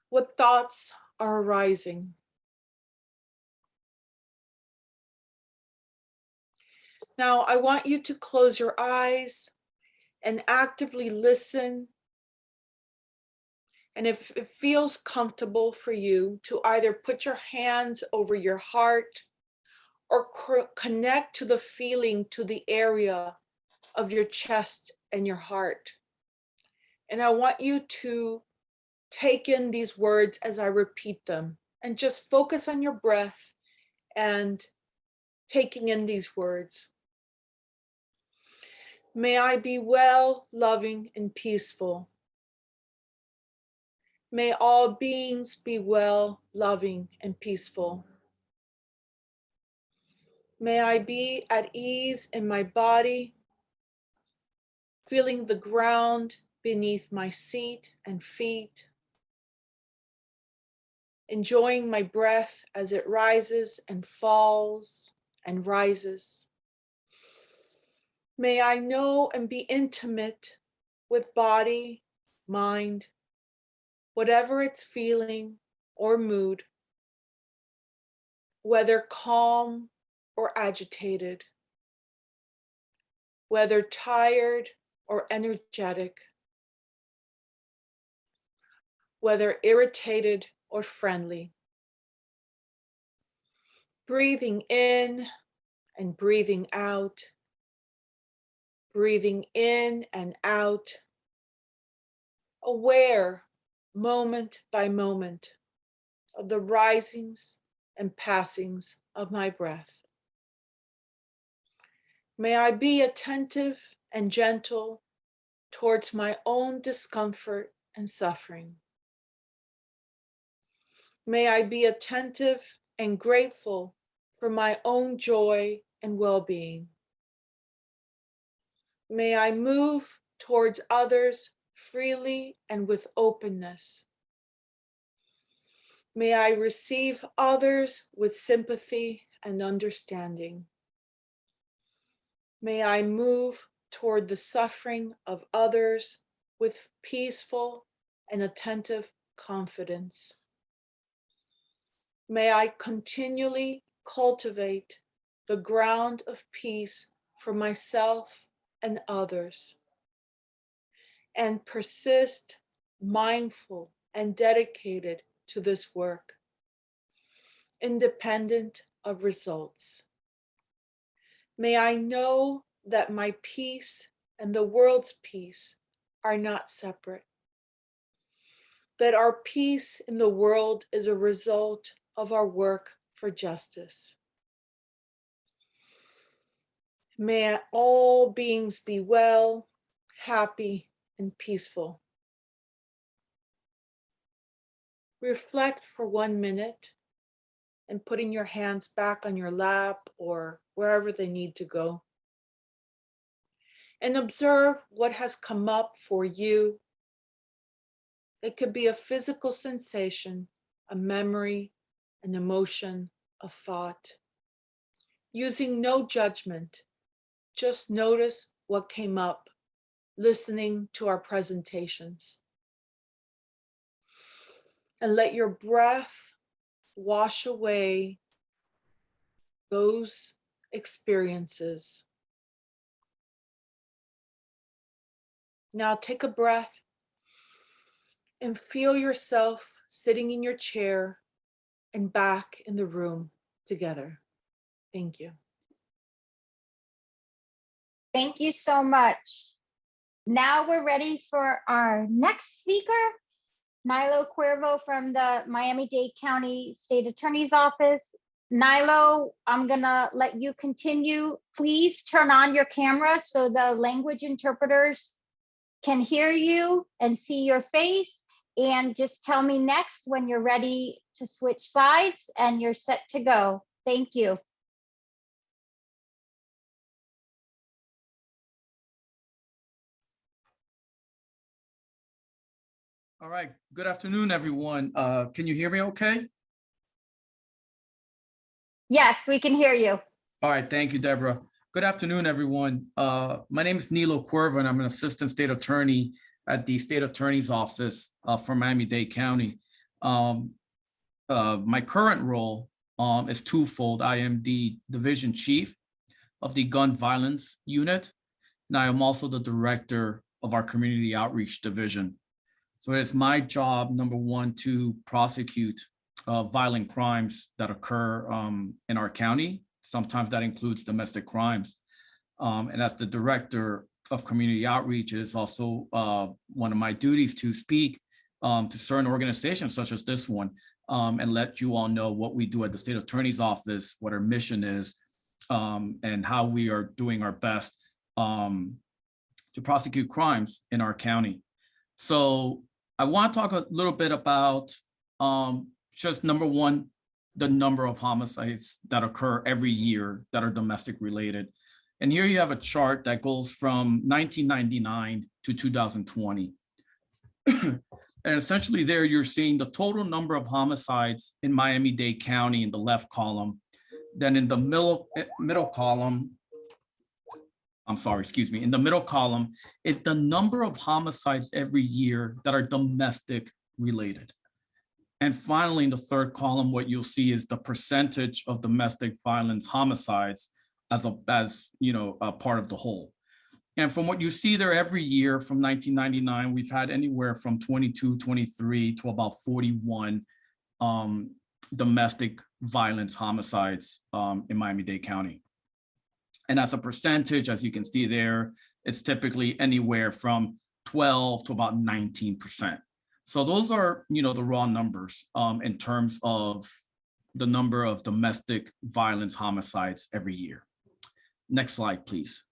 What thoughts are arising? Now, I want you to close your eyes and actively listen. And if it feels comfortable for you to either put your hands over your heart or connect to the feeling, to the area of your chest and your heart. And I want you to take in these words as I repeat them and just focus on your breath and taking in these words. May I be well, loving, and peaceful. May all beings be well, loving, and peaceful. May I be at ease in my body, feeling the ground beneath my seat and feet, enjoying my breath as it rises and falls and rises. May I know and be intimate with body, mind, whatever its feeling or mood, whether calm or agitated, whether tired or energetic, whether irritated or friendly. Breathing in and breathing out, breathing in and out, aware moment by moment of the risings and passings of my breath. May I be attentive and gentle towards my own discomfort and suffering. May I be attentive and grateful for my own joy and well-being. May I move towards others freely and with openness. May I receive others with sympathy and understanding. May I move toward the suffering of others with peaceful and attentive confidence. May I continually cultivate the ground of peace for myself and others, and persist mindful and dedicated to this work, independent of results. May I know that my peace and the world's peace are not separate, that our peace in the world is a result of our work for justice. May all beings be well, happy, and peaceful. Reflect for 1 minute and putting your hands back on your lap or wherever they need to go. And observe what has come up for you. It could be a physical sensation, a memory, an emotion, a thought. Using no judgment, just notice what came up, listening to our presentations. And let your breath wash away those experiences. Now take a breath and feel yourself sitting in your chair and back in the room together. Thank you. Thank you so much. Now we're ready for our next speaker, Nilo Cuervo from the Miami-Dade County State Attorney's Office. Nilo, I'm gonna let you continue. Please turn on your camera so the language interpreters can hear you and see your face. And just tell me next when you're ready to switch sides and you're set to go. Thank you. All right, good afternoon, everyone. Can you hear me okay? Yes, we can hear you. All right, thank you, Deborah. Good afternoon, everyone. My name is Nilo Cuervo, and I'm an assistant state attorney at the State Attorney's Office for Miami-Dade County. My current role is twofold. I am the division chief of the Gun Violence Unit, and I am also the director of our Community Outreach Division. So it is my job, number one, to prosecute violent crimes that occur in our county. Sometimes that includes domestic crimes. And as the director of community outreach, it is also one of my duties to speak to certain organizations such as this one and let you all know what we do at the State Attorney's Office, what our mission is, and how we are doing our best to prosecute crimes in our county. So I want to talk a little bit about just number one, the number of homicides that occur every year that are domestic related. And here you have a chart that goes from 1999 to 2020. And essentially there you're seeing the total number of homicides in Miami-Dade County in the left column. Then in the middle column, in the middle column is the number of homicides every year that are domestic related. And finally, in the third column, what you'll see is the percentage of domestic violence homicides as a part of the whole. And from what you see there every year from 1999, we've had anywhere from 22, 23 to about 41 domestic violence homicides in Miami-Dade County. And as a percentage, as you can see there, it's typically anywhere from 12 to about 19%. So those are, the raw numbers in terms of the number of domestic violence homicides every year. Next slide, please.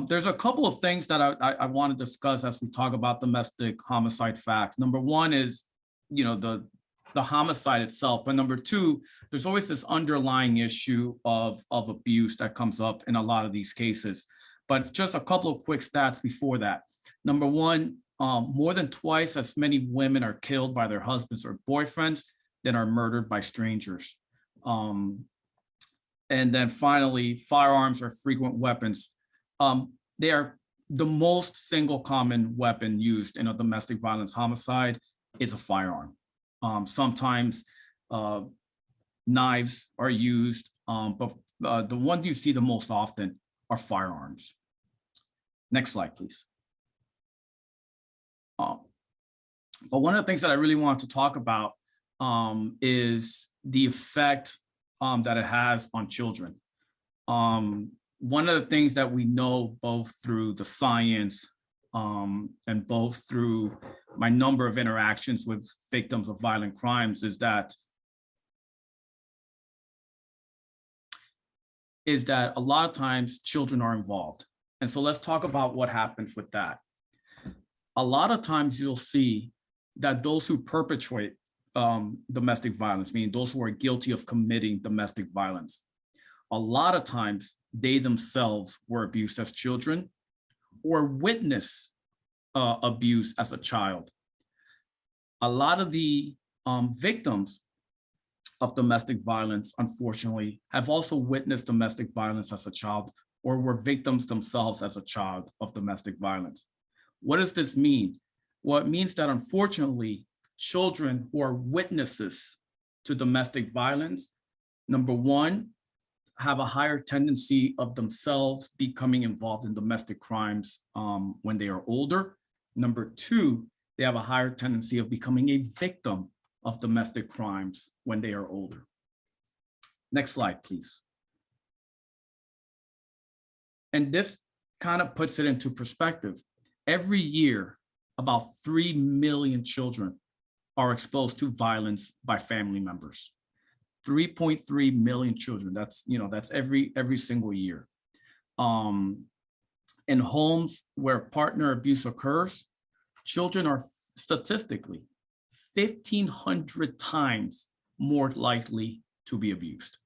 There's a couple of things that I want to discuss as we talk about domestic homicide facts. Number one is, the homicide itself. But number two, there's always this underlying issue of abuse that comes up in a lot of these cases. But just a couple of quick stats before that. Number one, more than twice as many women are killed by their husbands or boyfriends than are murdered by strangers. And then finally, firearms are frequent weapons. They are the most single common weapon used in a domestic violence homicide is a firearm. Sometimes knives are used, but the one you see the most often are firearms. Next slide, please. But one of the things that I really want to talk about is the effect that it has on children. One of the things that we know both through the science and both through my number of interactions with victims of violent crimes is that a lot of times children are involved. And so let's talk about what happens with that. A lot of times you'll see that those who perpetrate domestic violence, meaning those who are guilty of committing domestic violence, a lot of times they themselves were abused as children or witness abuse as a child. A lot of the victims of domestic violence, unfortunately, have also witnessed domestic violence as a child or were victims themselves as a child of domestic violence. What does this mean? Well, it means that unfortunately, children who are witnesses to domestic violence, number one, have a higher tendency of themselves becoming involved in domestic crimes when they are older. Number two, they have a higher tendency of becoming a victim of domestic crimes when they are older. Next slide, please. And this kind of puts it into perspective. Every year, about 3 million children are exposed to violence by family members. 3.3 million children. That's every single year. In homes where partner abuse occurs, children are statistically 1,500 times more likely to be abused.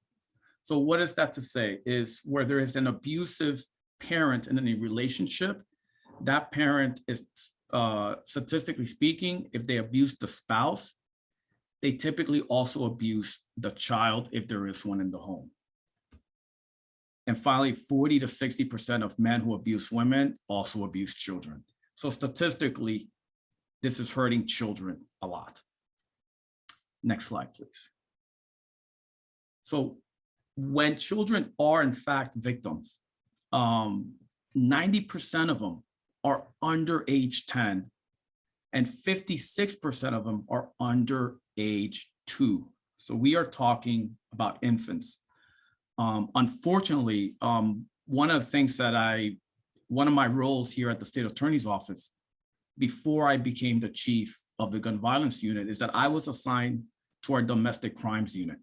So what is that to say? Is where there is an abusive parent in any relationship, that parent is, statistically speaking, if they abuse the spouse, they typically also abuse the child if there is one in the home. And finally, 40 to 60% of men who abuse women also abuse children. So statistically, this is hurting children a lot. Next slide, please. So when children are in fact victims, 90% of them are under age 10 and 56% of them are under age 2. So we are talking about infants. Unfortunately, one of the things that one of my roles here at the state attorney's office before I became the chief of the gun violence unit is that I was assigned to our domestic crimes unit.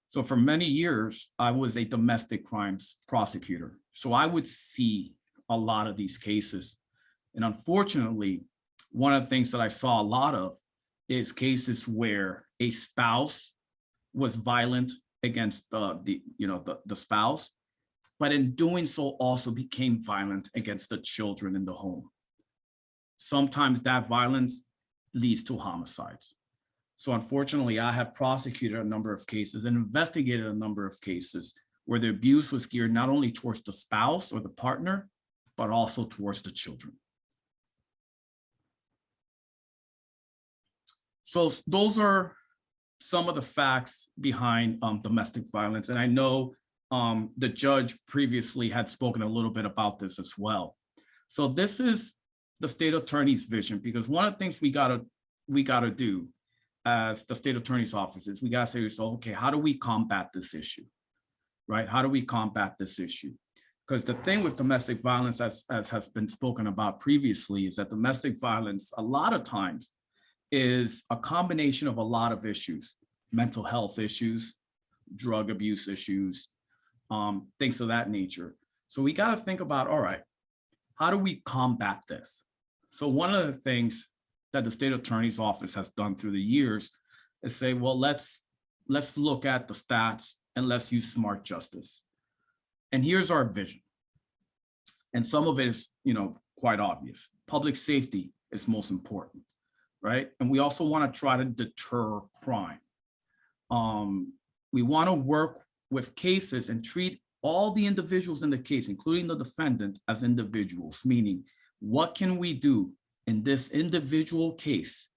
So for many years, I was a domestic crimes prosecutor. So I would see a lot of these cases. And unfortunately, one of the things that I saw a lot of is cases where a spouse was violent against the spouse, but in doing so also became violent against the children in the home. Sometimes that violence leads to homicides. So unfortunately, I have prosecuted a number of cases and investigated a number of cases where the abuse was geared not only towards the spouse or the partner, but also towards the children. So those are some of the facts behind domestic violence. And I know the judge previously had spoken a little bit about this as well. So this is the state attorney's vision, because one of the things we gotta do as the state attorney's office is we gotta say to ourselves, okay, how do we combat this issue, right? How do we combat this issue? Because the thing with domestic violence, as has been spoken about previously, is that domestic violence a lot of times is a combination of a lot of issues: mental health issues, drug abuse issues, things of that nature. So we got to think about, all right, how do we combat this? So one of the things that the state attorney's office has done through the years is say, well, let's look at the stats and let's use smart justice. And here's our vision. And some of it is, quite obvious. Public safety is most important, right? And we also want to try to deter crime. We want to work with cases and treat all the individuals in the case, including the defendant, as individuals, meaning what can we do in this individual case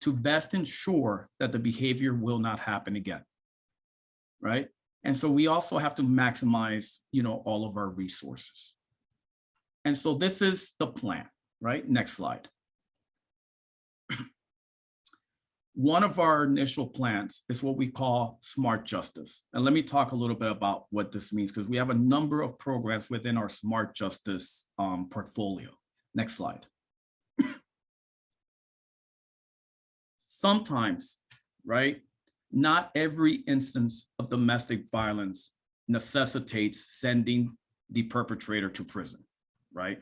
to best ensure that the behavior will not happen again, right? And so we also have to maximize, all of our resources. And so this is the plan, right? Next slide. One of our initial plans is what we call Smart Justice. And let me talk a little bit about what this means, because we have a number of programs within our Smart Justice portfolio. Next slide. Sometimes, right, not every instance of domestic violence necessitates sending the perpetrator to prison, right?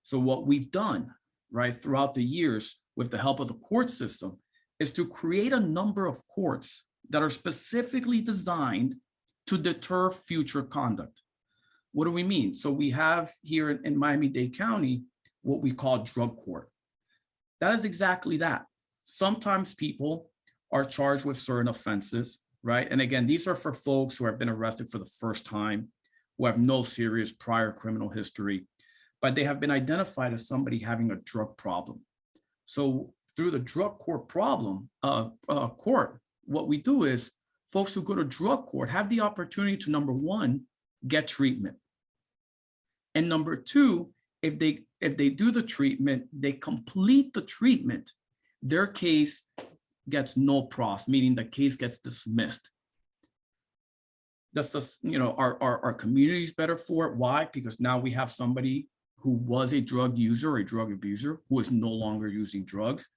So what we've done, right, throughout the years with the help of the court system is to create a number of courts that are specifically designed to deter future conduct. What do we mean? So we have here in Miami-Dade County what we call drug court. That is exactly that. Sometimes people are charged with certain offenses, right? And again, these are for folks who have been arrested for the first time, who have no serious prior criminal history, but they have been identified as somebody having a drug problem. So through the drug court court, what we do is folks who go to drug court have the opportunity to, number one, get treatment. And number two, if they do the treatment, they complete the treatment, their case gets no pros, meaning the case gets dismissed. That's just, our community is better for it. Why? Because now we have somebody who was a drug user or a drug abuser who is no longer using drugs.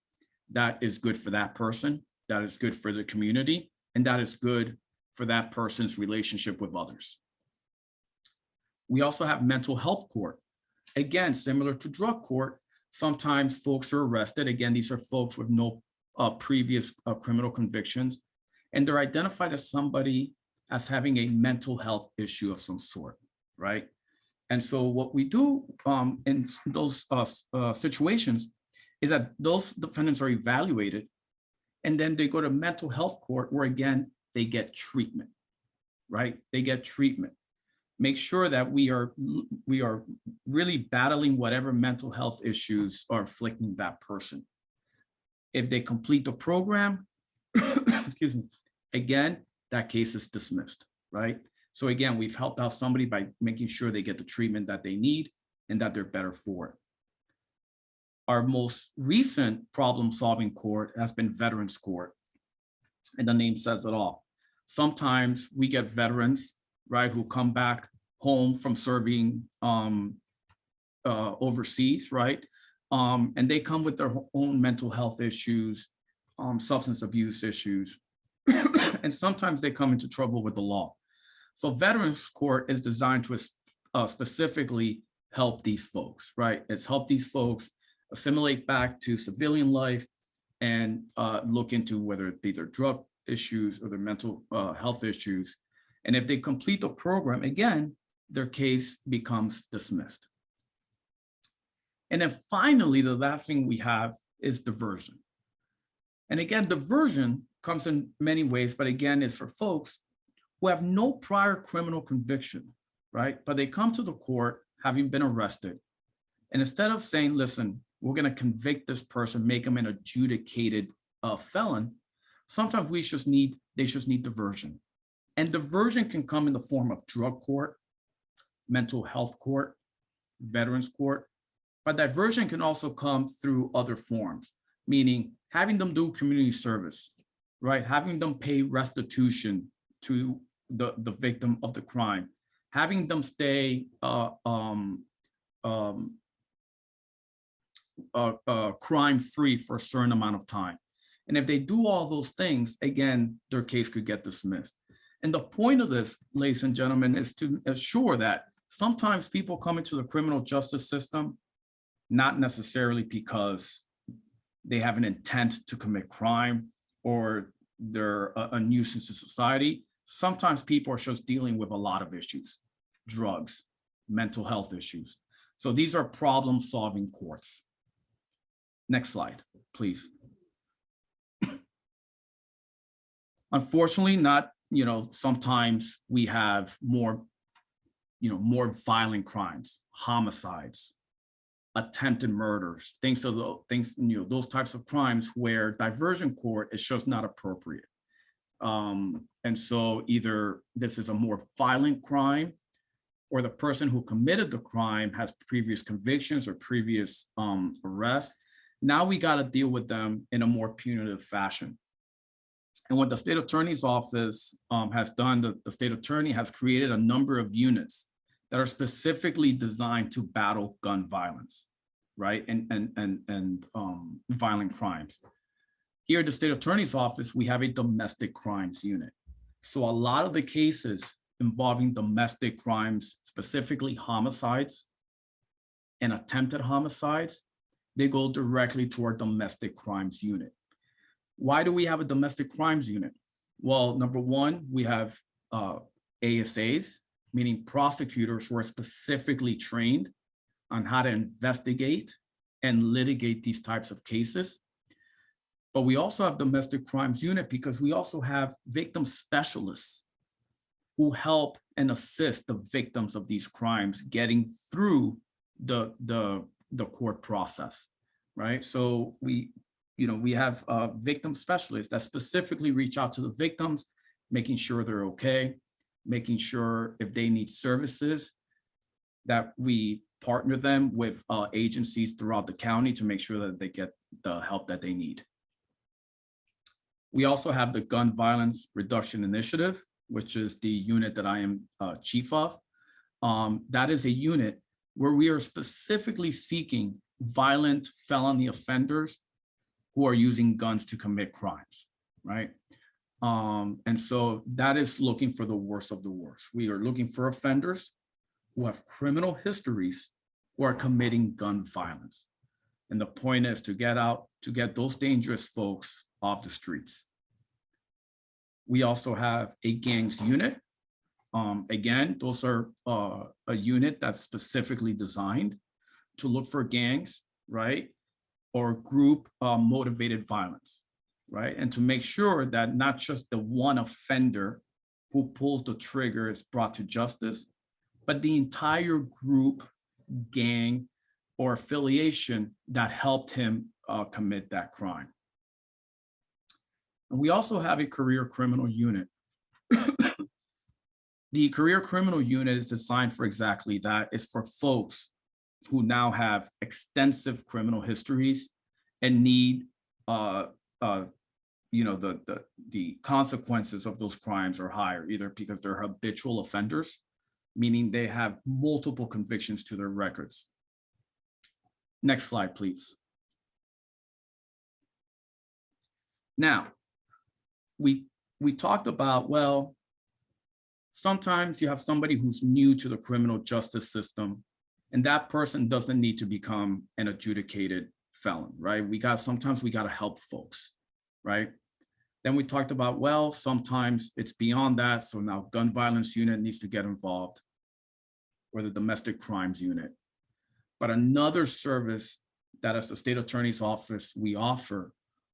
That is good for that person. That is good for the community. And that is good for that person's relationship with others. We also have mental health court. Again, similar to drug court, sometimes folks are arrested. Again, these are folks with no previous criminal convictions, and they're identified as somebody as having a mental health issue of some sort, right? And so what we do in those situations is that those defendants are evaluated, and then they go to mental health court where, again, they get treatment, right? They get treatment. Make sure that we are really battling whatever mental health issues are afflicting that person. If they complete the program, excuse me, again, that case is dismissed, right? So again, we've helped out somebody by making sure they get the treatment that they need and that they're better for it. Our most recent problem-solving court has been Veterans Court, and the name says it all. Sometimes we get veterans, right, who come back home from serving overseas, right? And they come with their own mental health issues, substance abuse issues, and sometimes they come into trouble with the law. So Veterans Court is designed to specifically help these folks, right? It's help these folks assimilate back to civilian life and look into whether it be their drug issues or their mental health issues. And if they complete the program, again, their case becomes dismissed. And then finally, the last thing we have is diversion. And again, diversion comes in many ways, but again, it's for folks who have no prior criminal conviction, right? But they come to the court having been arrested. And instead of saying, listen, we're going to convict this person, make them an adjudicated felon, sometimes they just need diversion. And diversion can come in the form of drug court, mental health court, veterans court, but diversion can also come through other forms, meaning having them do community service, right? Having them pay restitution to the victim of the crime, having them stay crime-free for a certain amount of time. And if they do all those things, again, their case could get dismissed. And the point of this, ladies and gentlemen, is to assure that sometimes people come into the criminal justice system not necessarily because they have an intent to commit crime or they're a nuisance to society. Sometimes people are just dealing with a lot of issues, drugs, mental health issues. So these are problem-solving courts. Next slide, please. Unfortunately, sometimes we have more violent crimes, homicides, attempted murders, things, those types of crimes where diversion court is just not appropriate. And so either this is a more violent crime, or the person who committed the crime has previous convictions or previous arrests. Now we got to deal with them in a more punitive fashion. And what the state attorney's office has done, the state attorney has created a number of units that are specifically designed to battle gun violence, right? And violent crimes. Here at the state attorney's office, we have a domestic crimes unit. So a lot of the cases involving domestic crimes, specifically homicides and attempted homicides, they go directly to our domestic crimes unit. Why do we have a domestic crimes unit? Well, number one, we have ASAs, meaning prosecutors who are specifically trained on how to investigate and litigate these types of cases. But we also have domestic crimes unit because we also have victim specialists who help and assist the victims of these crimes getting through the court process, right? So we have victim specialists that specifically reach out to the victims, making sure they're okay, making sure if they need services, that we partner them with agencies throughout the county to make sure that they get the help that they need. We also have the Gun Violence Reduction Initiative, which is the unit that I am chief of. That is a unit where we are specifically seeking violent felony offenders who are using guns to commit crimes, right? And so that is looking for the worst of the worst. We are looking for offenders who have criminal histories who are committing gun violence. And the point is to get those dangerous folks off the streets. We also have a gangs unit. Again, those are a unit that's specifically designed to look for gangs, right? Or group motivated violence, right? And to make sure that not just the one offender who pulls the trigger is brought to justice, but the entire group, gang, or affiliation that helped him commit that crime. And we also have a career criminal unit. The career criminal unit is designed for exactly that. It's for folks who now have extensive criminal histories and need the consequences of those crimes are higher, either because they're habitual offenders, meaning they have multiple convictions to their records. Next slide, please. Now, we talked about, well, sometimes you have somebody who's new to the criminal justice system, and that person doesn't need to become an adjudicated felon, right? Sometimes we got to help folks, right? Then we talked about, well, sometimes it's beyond that. So now gun violence unit needs to get involved, or the domestic crimes unit. But another service that as the state attorney's office we offer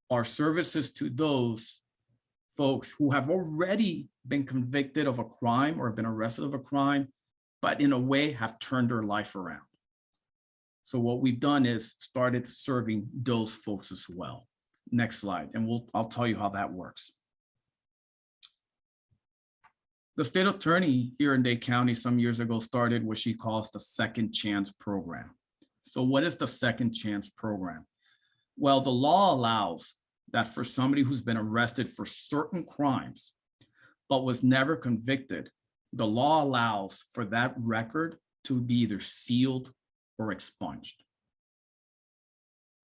are services to those folks who have already been convicted of a crime or been arrested of a crime, but in a way have turned their life around. So what we've done is started serving those folks as well. Next slide, and I'll tell you how that works. The state attorney here in Dade County some years ago started what she calls the Second Chance Program. So what is the Second Chance Program? Well, the law allows that for somebody who's been arrested for certain crimes, but was never convicted, the law allows for that record to be either sealed or expunged.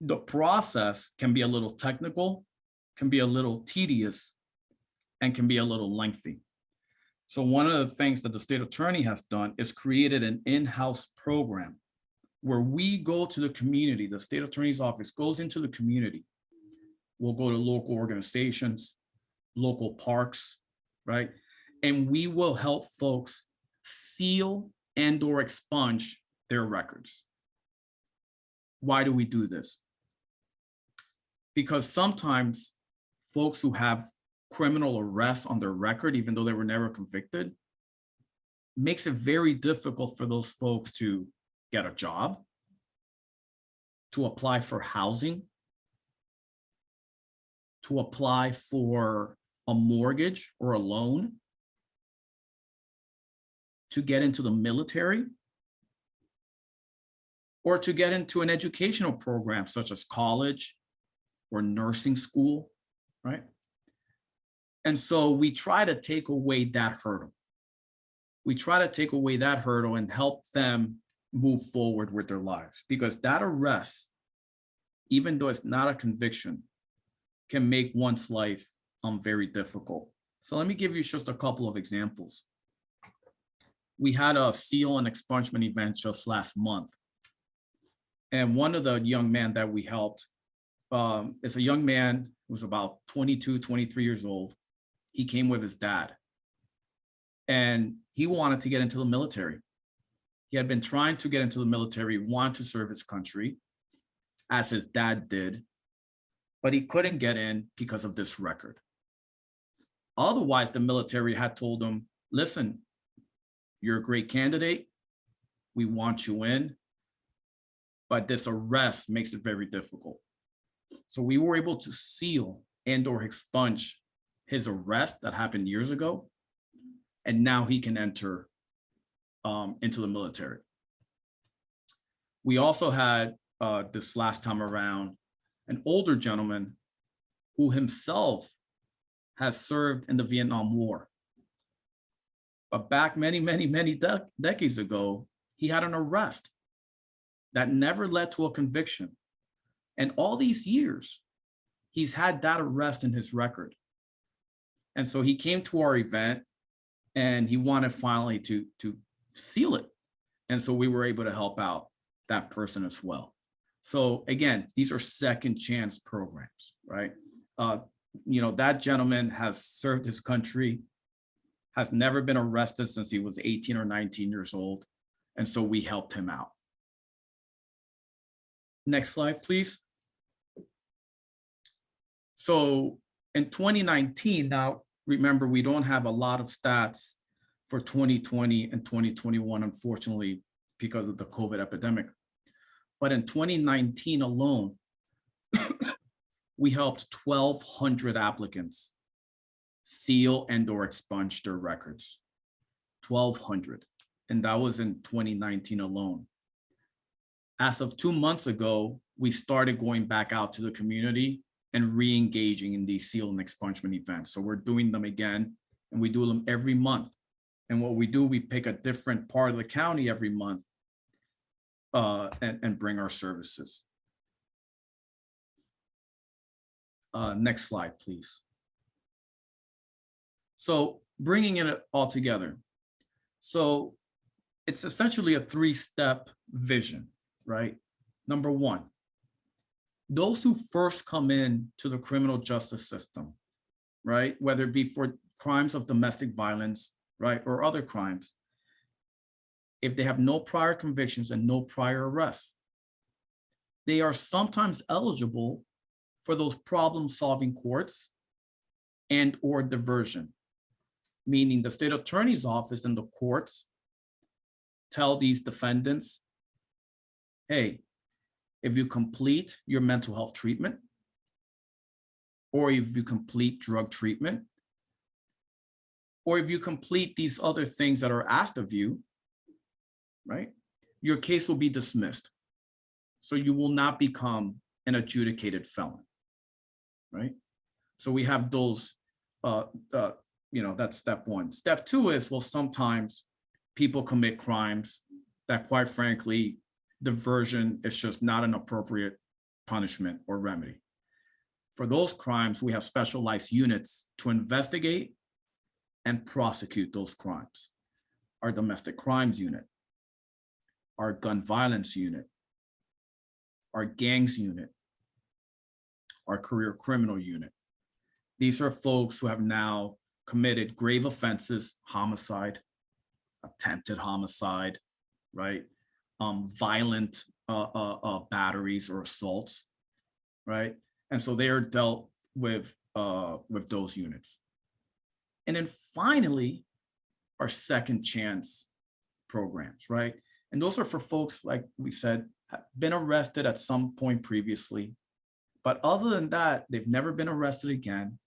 The process can be a little technical, can be a little tedious, and can be a little lengthy. So one of the things that the state attorney has done is created an in-house program where we go to the community. The state attorney's office goes into the community. We'll go to local organizations, local parks, right? And we will help folks seal and or expunge their records. Why do we do this? Because sometimes folks who have criminal arrests on their record, even though they were never convicted, makes it very difficult for those folks to get a job, to apply for housing, to apply for a mortgage or a loan, to get into the military, or to get into an educational program such as college or nursing school, right? And so we try to take away that hurdle. We try to take away that hurdle and help them move forward with their lives, because that arrest, even though it's not a conviction, can make one's life very difficult. So let me give you just a couple of examples. We had a seal and expungement event just last month. And one of the young men that we helped is a young man who was about 22, 23 years old. He came with his dad. And he wanted to get into the military. He had been trying to get into the military, wanted to serve his country, as his dad did, but he couldn't get in because of this record. Otherwise, the military had told him, listen, you're a great candidate. We want you in, but this arrest makes it very difficult. So we were able to seal and/or expunge his arrest that happened years ago, and now he can enter into the military. We also had this last time around an older gentleman who himself has served in the Vietnam War. But back many decades ago, he had an arrest that never led to a conviction. And all these years, he's had that arrest in his record. And so he came to our event and he wanted finally to seal it. And so we were able to help out that person as well. So again, these are second chance programs, right? That gentleman has served his country, has never been arrested since he was 18 or 19 years old. And so we helped him out. Next slide, please. So in 2019, now remember, we don't have a lot of stats for 2020 and 2021, unfortunately, because of the COVID epidemic. But in 2019 alone, we helped 1,200 applicants seal and/or expunge their records. 1,200, and that was in 2019 alone. As of 2 months ago, we started going back out to the community and re-engaging in these seal and expungement events. So we're doing them again, and we do them every month. And what we do, we pick a different part of the county every month and bring our services. Next slide, please. So bringing it all together. So it's essentially a 3-step vision, right? Number one, those who first come in to the criminal justice system, right? Whether it be for crimes of domestic violence, right, or other crimes, if they have no prior convictions and no prior arrests, they are sometimes eligible for those problem-solving courts and/or diversion, meaning the state attorney's office and the courts tell these defendants, hey, if you complete your mental health treatment, or if you complete drug treatment, or if you complete these other things that are asked of you, right, your case will be dismissed. So you will not become an adjudicated felon, right? So we have those, that's step one. Step two is, well, sometimes people commit crimes that, quite frankly, diversion is just not an appropriate punishment or remedy. For those crimes, we have specialized units to investigate and prosecute those crimes. Our domestic crimes unit, our gun violence unit, our gangs unit, our career criminal unit. These are folks who have now committed grave offenses, homicide, attempted homicide, right? Violent batteries or assaults, right? And so they are dealt with those units. And then finally, our second chance programs, right? And those are for folks, like we said, have been arrested at some point previously. But other than that, they've never been arrested again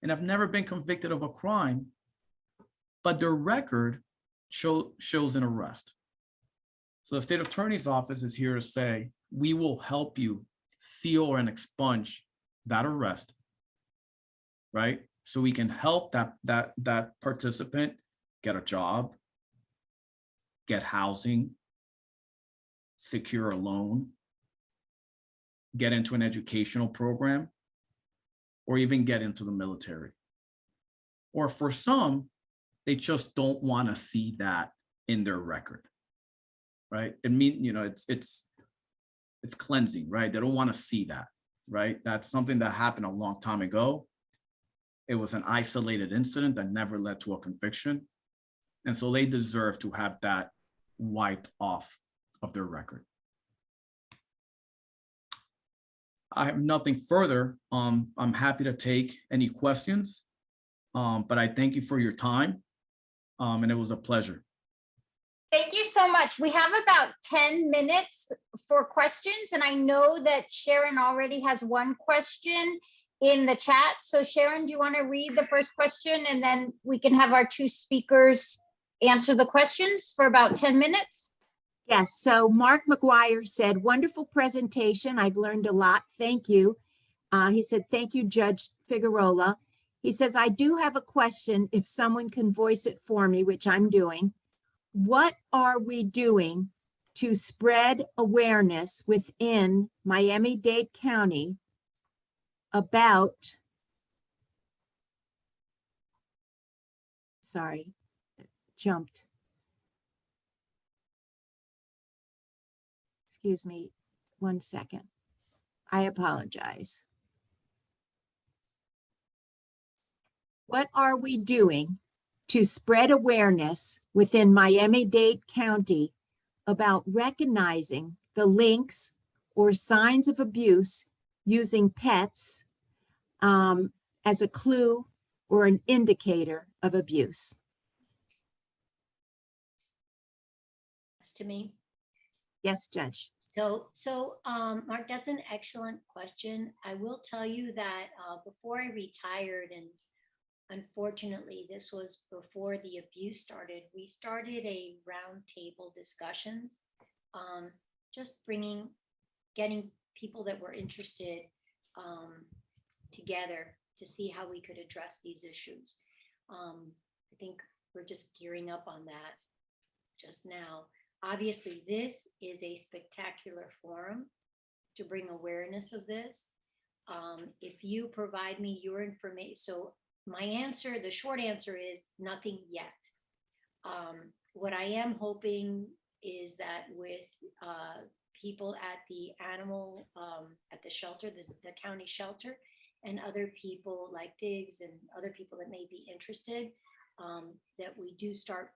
and have never been convicted of a crime, but their record shows an arrest. So the state attorney's office is here to say, we will help you seal and expunge that arrest, right? So we can help that participant get a job, get housing, secure a loan, get into an educational program, or even get into the military. Or for some, they just don't want to see that in their record, right? It means, it's cleansing, right? They don't want to see that, right? That's something that happened a long time ago. It was an isolated incident that never led to a conviction. And so they deserve to have that wiped off of their record. I have nothing further. I'm happy to take any questions, but I thank you for your time, and it was a pleasure. Thank you so much. We have about 10 minutes for questions, and I know that Sharon already has one question in the chat. So Sharon, do you want to read the first question, and then we can have our two speakers answer the questions for about 10 minutes? Yes, so Mark McGuire said, wonderful presentation. I've learned a lot. Thank you. He said, thank you, Judge Figueroa. He says, I do have a question if someone can voice it for me, which I'm doing. What are we doing to spread awareness within Miami-Dade County about, sorry, jumped. Excuse me, 1 second. I apologize. What are we doing to spread awareness within Miami-Dade County about recognizing the links or signs of abuse using pets as a clue or an indicator of abuse? That's to me. Yes, Judge. So, Mark, that's an excellent question. I will tell you that before I retired, and unfortunately, this was before the abuse started, we started a roundtable discussions, just getting people that were interested together to see how we could address these issues. I think we're just gearing up on that just now. Obviously, this is a spectacular forum to bring awareness of this. If you provide me your information, so my answer, the short answer is nothing yet. What I am hoping is that with people at the animal, at the shelter, the county shelter, and other people like Diggs and other people that may be interested, that we do start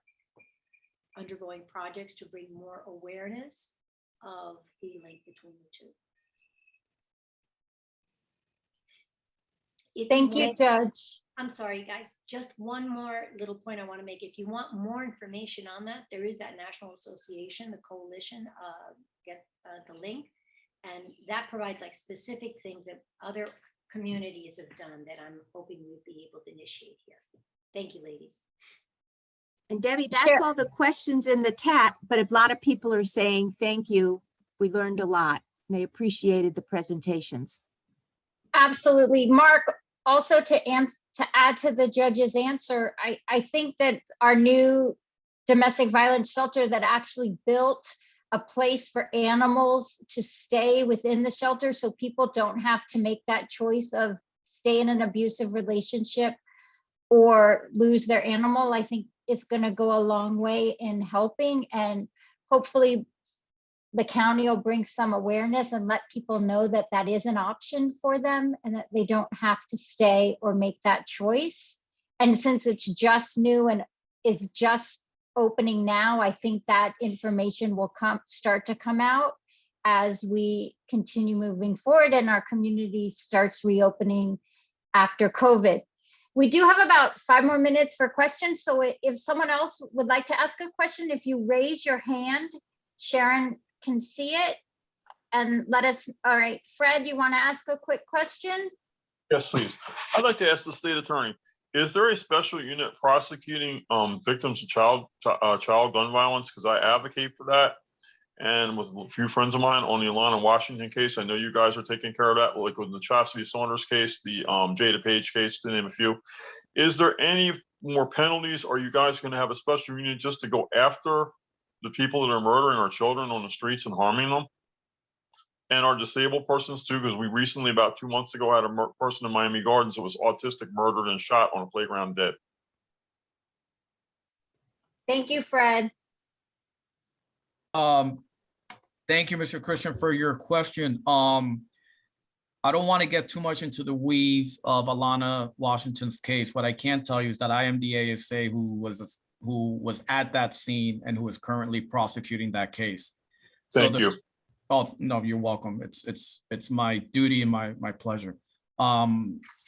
undergoing projects to bring more awareness of the link between the two. Thank you, Judge. I'm sorry, guys. Just one more little point I want to make. If you want more information on that, there is that national association, the coalition, get the link, and that provides like specific things that other communities have done that I'm hoping we'll be able to initiate here. Thank you, ladies. And Debbie, that's all the questions in the chat, but a lot of people are saying, thank you. We learned a lot. And they appreciated the presentations. Absolutely. Mark, also to add to the judge's answer, I think that our new domestic violence shelter that actually built a place for animals to stay within the shelter so people don't have to make that choice of stay in an abusive relationship or lose their animal, I think is going to go a long way in helping, and hopefully the county will bring some awareness and let people know that that is an option for them and that they don't have to stay or make that choice. And since it's just new and is just opening now, I think that information will start to come out as we continue moving forward and our community starts reopening after COVID. We do have about 5 more minutes for questions. So if someone else would like to ask a question, if you raise your hand, Sharon can see it. and let us, all right, Fred, you want to ask a quick question? Yes, please. I'd like to ask the state attorney, is there a special unit prosecuting victims of child gun violence? Because I advocate for that. And with a few friends of mine on the Alana Washington case, I know you guys are taking care of that, like with the Chastity Saunders case, the Jada Page case, to name a few. Is there any more penalties? Are you guys going to have a special unit just to go after the people that are murdering our children on the streets and harming them? And our disabled persons too, because we recently, about 2 months ago, had a person in Miami Gardens that was autistic, murdered and shot on a playground dead. Thank you, Fred. Thank you, Mr. Christian, for your question. I don't want to get too much into the weeds of Alana Washington's case. What I can tell you is that I am the ASA who was at that scene and who is currently prosecuting that case. Thank you. Oh, no, you're welcome. It's my duty and my pleasure. I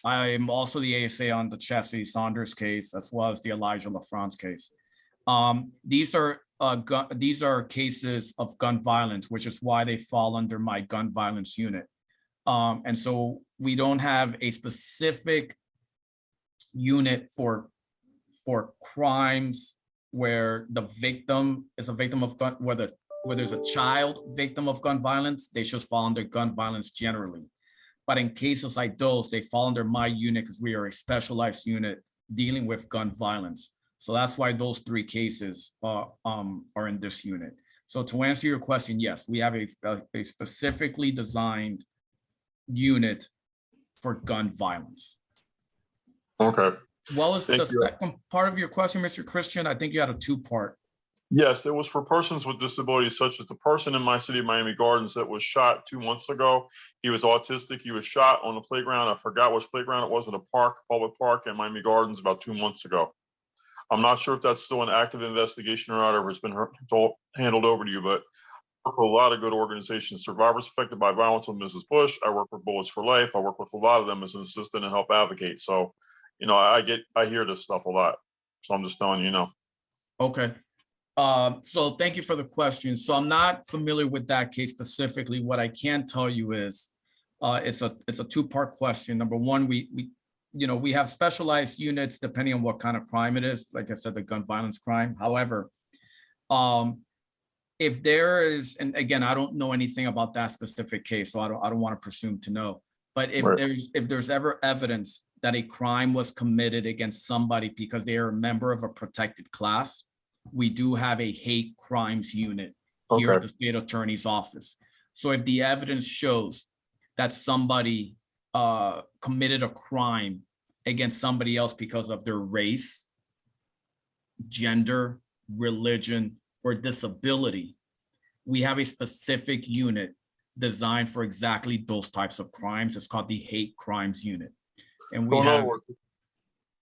am also the ASA on the Chastity Saunders case, as well as the Elijah LaFrance case. These are cases of gun violence, which is why they fall under my gun violence unit. And so we don't have a specific unit for crimes where the victim is a victim of gun, where there's a child victim of gun violence, they should fall under gun violence generally. But in cases like those, they fall under my unit because we are a specialized unit dealing with gun violence. So that's why those 3 cases are in this unit. So to answer your question, yes, we have a specifically designed unit for gun violence. Okay. What was the you. second part of your question, Mr. Christian? I think you had a 2-part. Yes, it was for persons with disabilities, such as the person in my city of Miami Gardens that was shot 2 months ago. He was autistic. He was shot on the playground. I forgot which playground it was, in a park, public park in Miami Gardens about 2 months ago. I'm not sure if that's still an active investigation or not, or if it's been handled over to you, but I work with a lot of good organizations. Survivors Affected by Violence with Mrs. Bush. I work with Bullets for Life. I work with a lot of them as an assistant and help advocate. So, you know, I hear this stuff a lot. So I'm just telling you, Okay. So thank you for the question. So I'm not familiar with that case specifically. What I can tell you is it's a 2-part question. Number one, we have specialized units depending on what kind of crime it is. Like I said, the gun violence crime. However, if there is, and again, I don't know anything about that specific case, so I don't want to presume to know. But if there's ever evidence that a crime was committed against somebody because they are a member of a protected class, we do have a hate crimes unit here at the state attorney's office. So if the evidence shows that somebody committed a crime against somebody else because of their race, gender, religion, or disability, we have a specific unit designed for exactly those types of crimes. It's called the hate crimes unit. And we have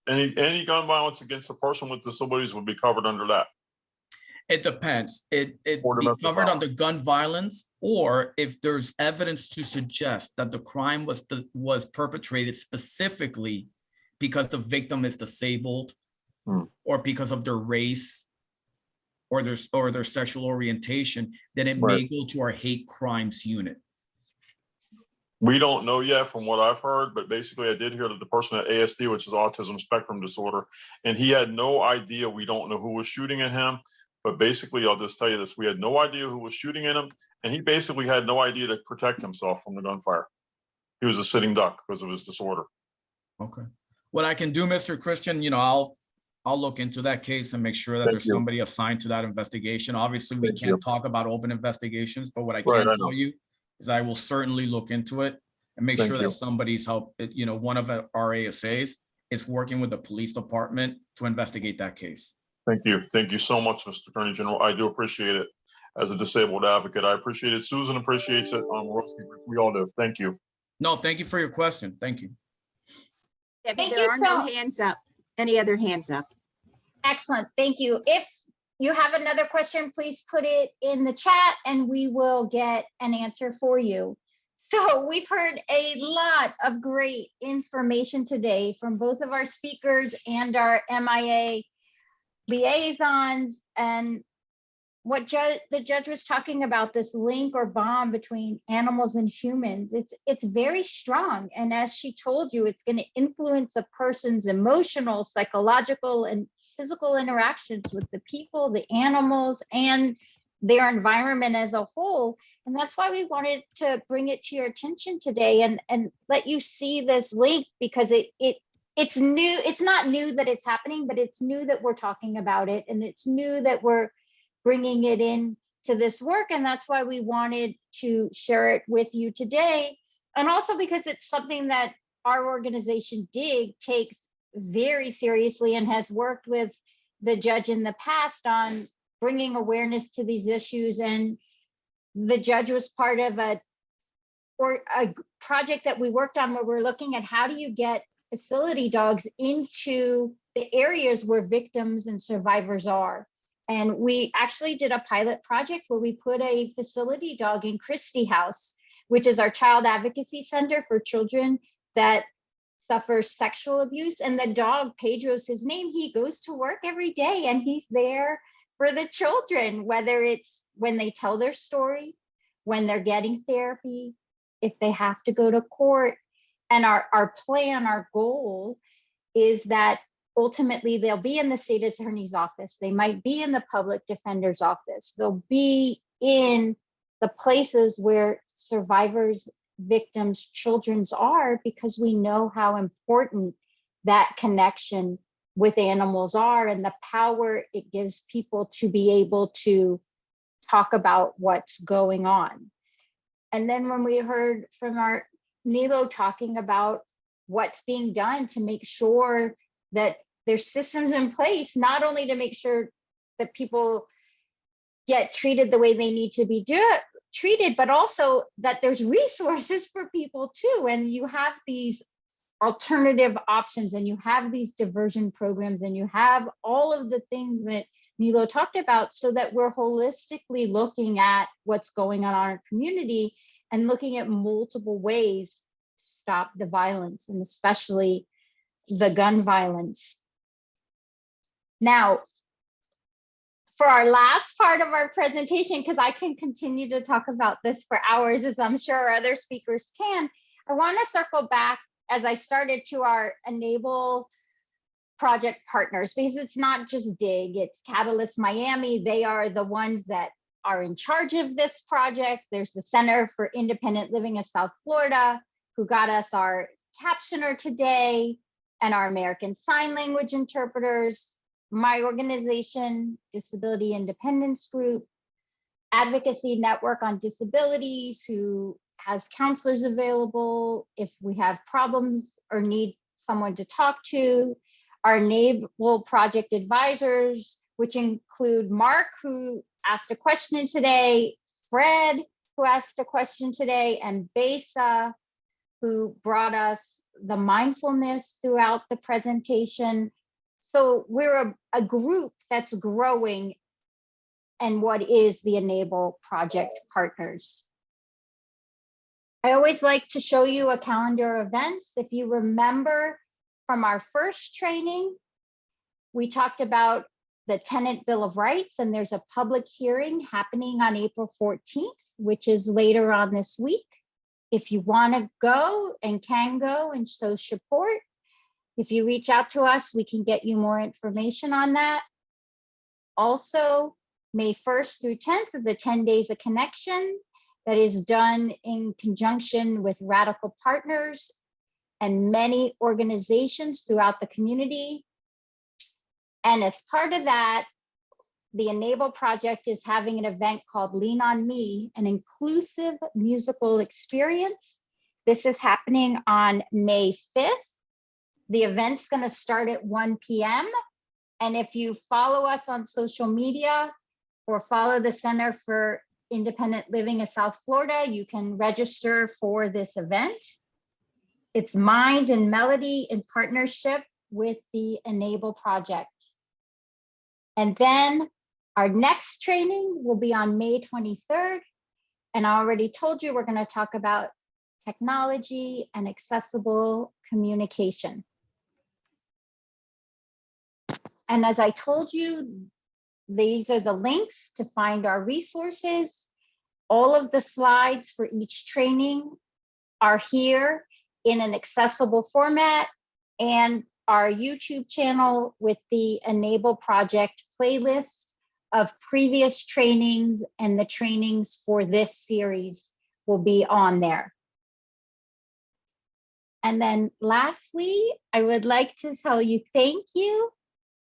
any gun violence against a person with disabilities would be covered under that. It depends. It be covered under gun violence, or if there's evidence to suggest that the crime was perpetrated specifically because the victim is disabled, or because of their race, or their sexual orientation, then it may go to our hate crimes unit. We don't know yet from what I've heard, but basically I did hear that the person at ASD, which is autism spectrum disorder, and he had no idea. We don't know who was shooting at him, but basically I'll just tell you this. We had no idea who was shooting at him, and he basically had no idea to protect himself from the gunfire. He was a sitting duck because of his disorder. Okay. What I can do, Mr. Christian, I'll look into that case and make sure that there's somebody assigned to that investigation. Obviously, we can't talk about open investigations, but what I can tell you is I will certainly look into it and make sure that somebody's one of our ASAs is working with the police department to investigate that case. Thank you. Thank you so much, Mr. Attorney General. I do appreciate it as a disabled advocate. I appreciate it. Susan appreciates it. We all do. Thank you. No, thank you for your question. Thank you. Debbie, there are no hands up. Any other hands up? Excellent. Thank you. If you have another question, please put it in the chat and we will get an answer for you. So we've heard a lot of great information today from both of our speakers and our MIA liaisons. And what the judge was talking about, this link or bond between animals and humans, it's very strong. And as she told you, it's going to influence a person's emotional, psychological, and physical interactions with the people, the animals, and their environment as a whole. And that's why we wanted to bring it to your attention today and let you see this link, because it's new. It's not new that it's happening, but it's new that we're talking about it, and it's new that we're bringing it in to this work. And that's why we wanted to share it with you today. And also because it's something that our organization DIG takes very seriously and has worked with the judge in the past on bringing awareness to these issues. And the judge was part of a project that we worked on where we're looking at how do you get facility dogs into the areas where victims and survivors are. And we actually did a pilot project where we put a facility dog in Christie House, which is our child advocacy center for children that suffer sexual abuse. And the dog, Pedro's his name, he goes to work every day and he's there for the children, whether it's when they tell their story, when they're getting therapy, if they have to go to court. And our plan, our goal is that ultimately they'll be in the state attorney's office. They might be in the public defender's office. They'll be in the places where survivors, victims, children's are, because we know how important that connection with animals are and the power it gives people to be able to talk about what's going on. And then when we heard from our Nilo talking about what's being done to make sure that there's systems in place, not only to make sure that people get treated the way they need to be treated, but also that there's resources for people too. And you have these alternative options and you have these diversion programs and you have all of the things that Nilo talked about, so that we're holistically looking at what's going on in our community and looking at multiple ways to stop the violence, and especially the gun violence. Now, for our last part of our presentation, because I can continue to talk about this for hours, as I'm sure other speakers can, I want to circle back, as I started, to our Enable project partners, because it's not just DIG, it's Catalyst Miami. They are the ones that are in charge of this project. There's the Center for Independent Living of South Florida, who got us our captioner today, and our American Sign Language interpreters, my organization, Disability Independence Group, Advocacy Network on Disabilities, who has counselors available if we have problems or need someone to talk to, our Enable Project advisors, which include Mark, who asked a question today, Fred, who asked a question today, and Besa, who brought us the mindfulness throughout the presentation. So we're a group that's growing, and what is the Enable Project Partners. I always like to show you a calendar of events. If you remember from our first training, we talked about the Tenant Bill of Rights, and there's a public hearing happening on April 14th, which is later on this week. If you want to go and can go and show support, if you reach out to us, we can get you more information on that. Also, May 1st through 10th is the 10 Days of Connection that is done in conjunction with Radical Partners and many organizations throughout the community. And as part of that, the Enable Project is having an event called Lean on Me, an inclusive musical experience. This is happening on May 5th. The event's going to start at 1 p.m. And if you follow us on social media or follow the Center for Independent Living in South Florida, you can register for this event. It's Mind and Melody in partnership with the Enable Project. And then our next training will be on May 23rd. And I already told you we're going to talk about technology and accessible communication. And as I told you, these are the links to find our resources. All of the slides for each training are here in an accessible format, and our YouTube channel with the Enable Project playlist of previous trainings and the trainings for this series will be on there. And then lastly, I would like to tell you thank you.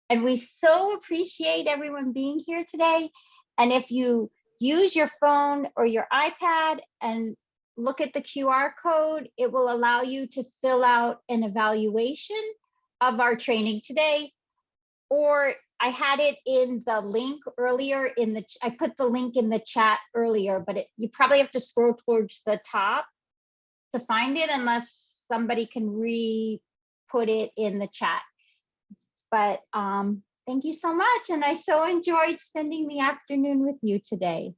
And we so appreciate everyone being here today. And if you use your phone or your iPad and look at the QR code, it will allow you to fill out an evaluation of our training today. Or I had it in the link earlier I put the link in the chat earlier, but you probably have to scroll towards the top to find it unless somebody can re-put it in the chat. But thank you so much. And I so enjoyed spending the afternoon with you today.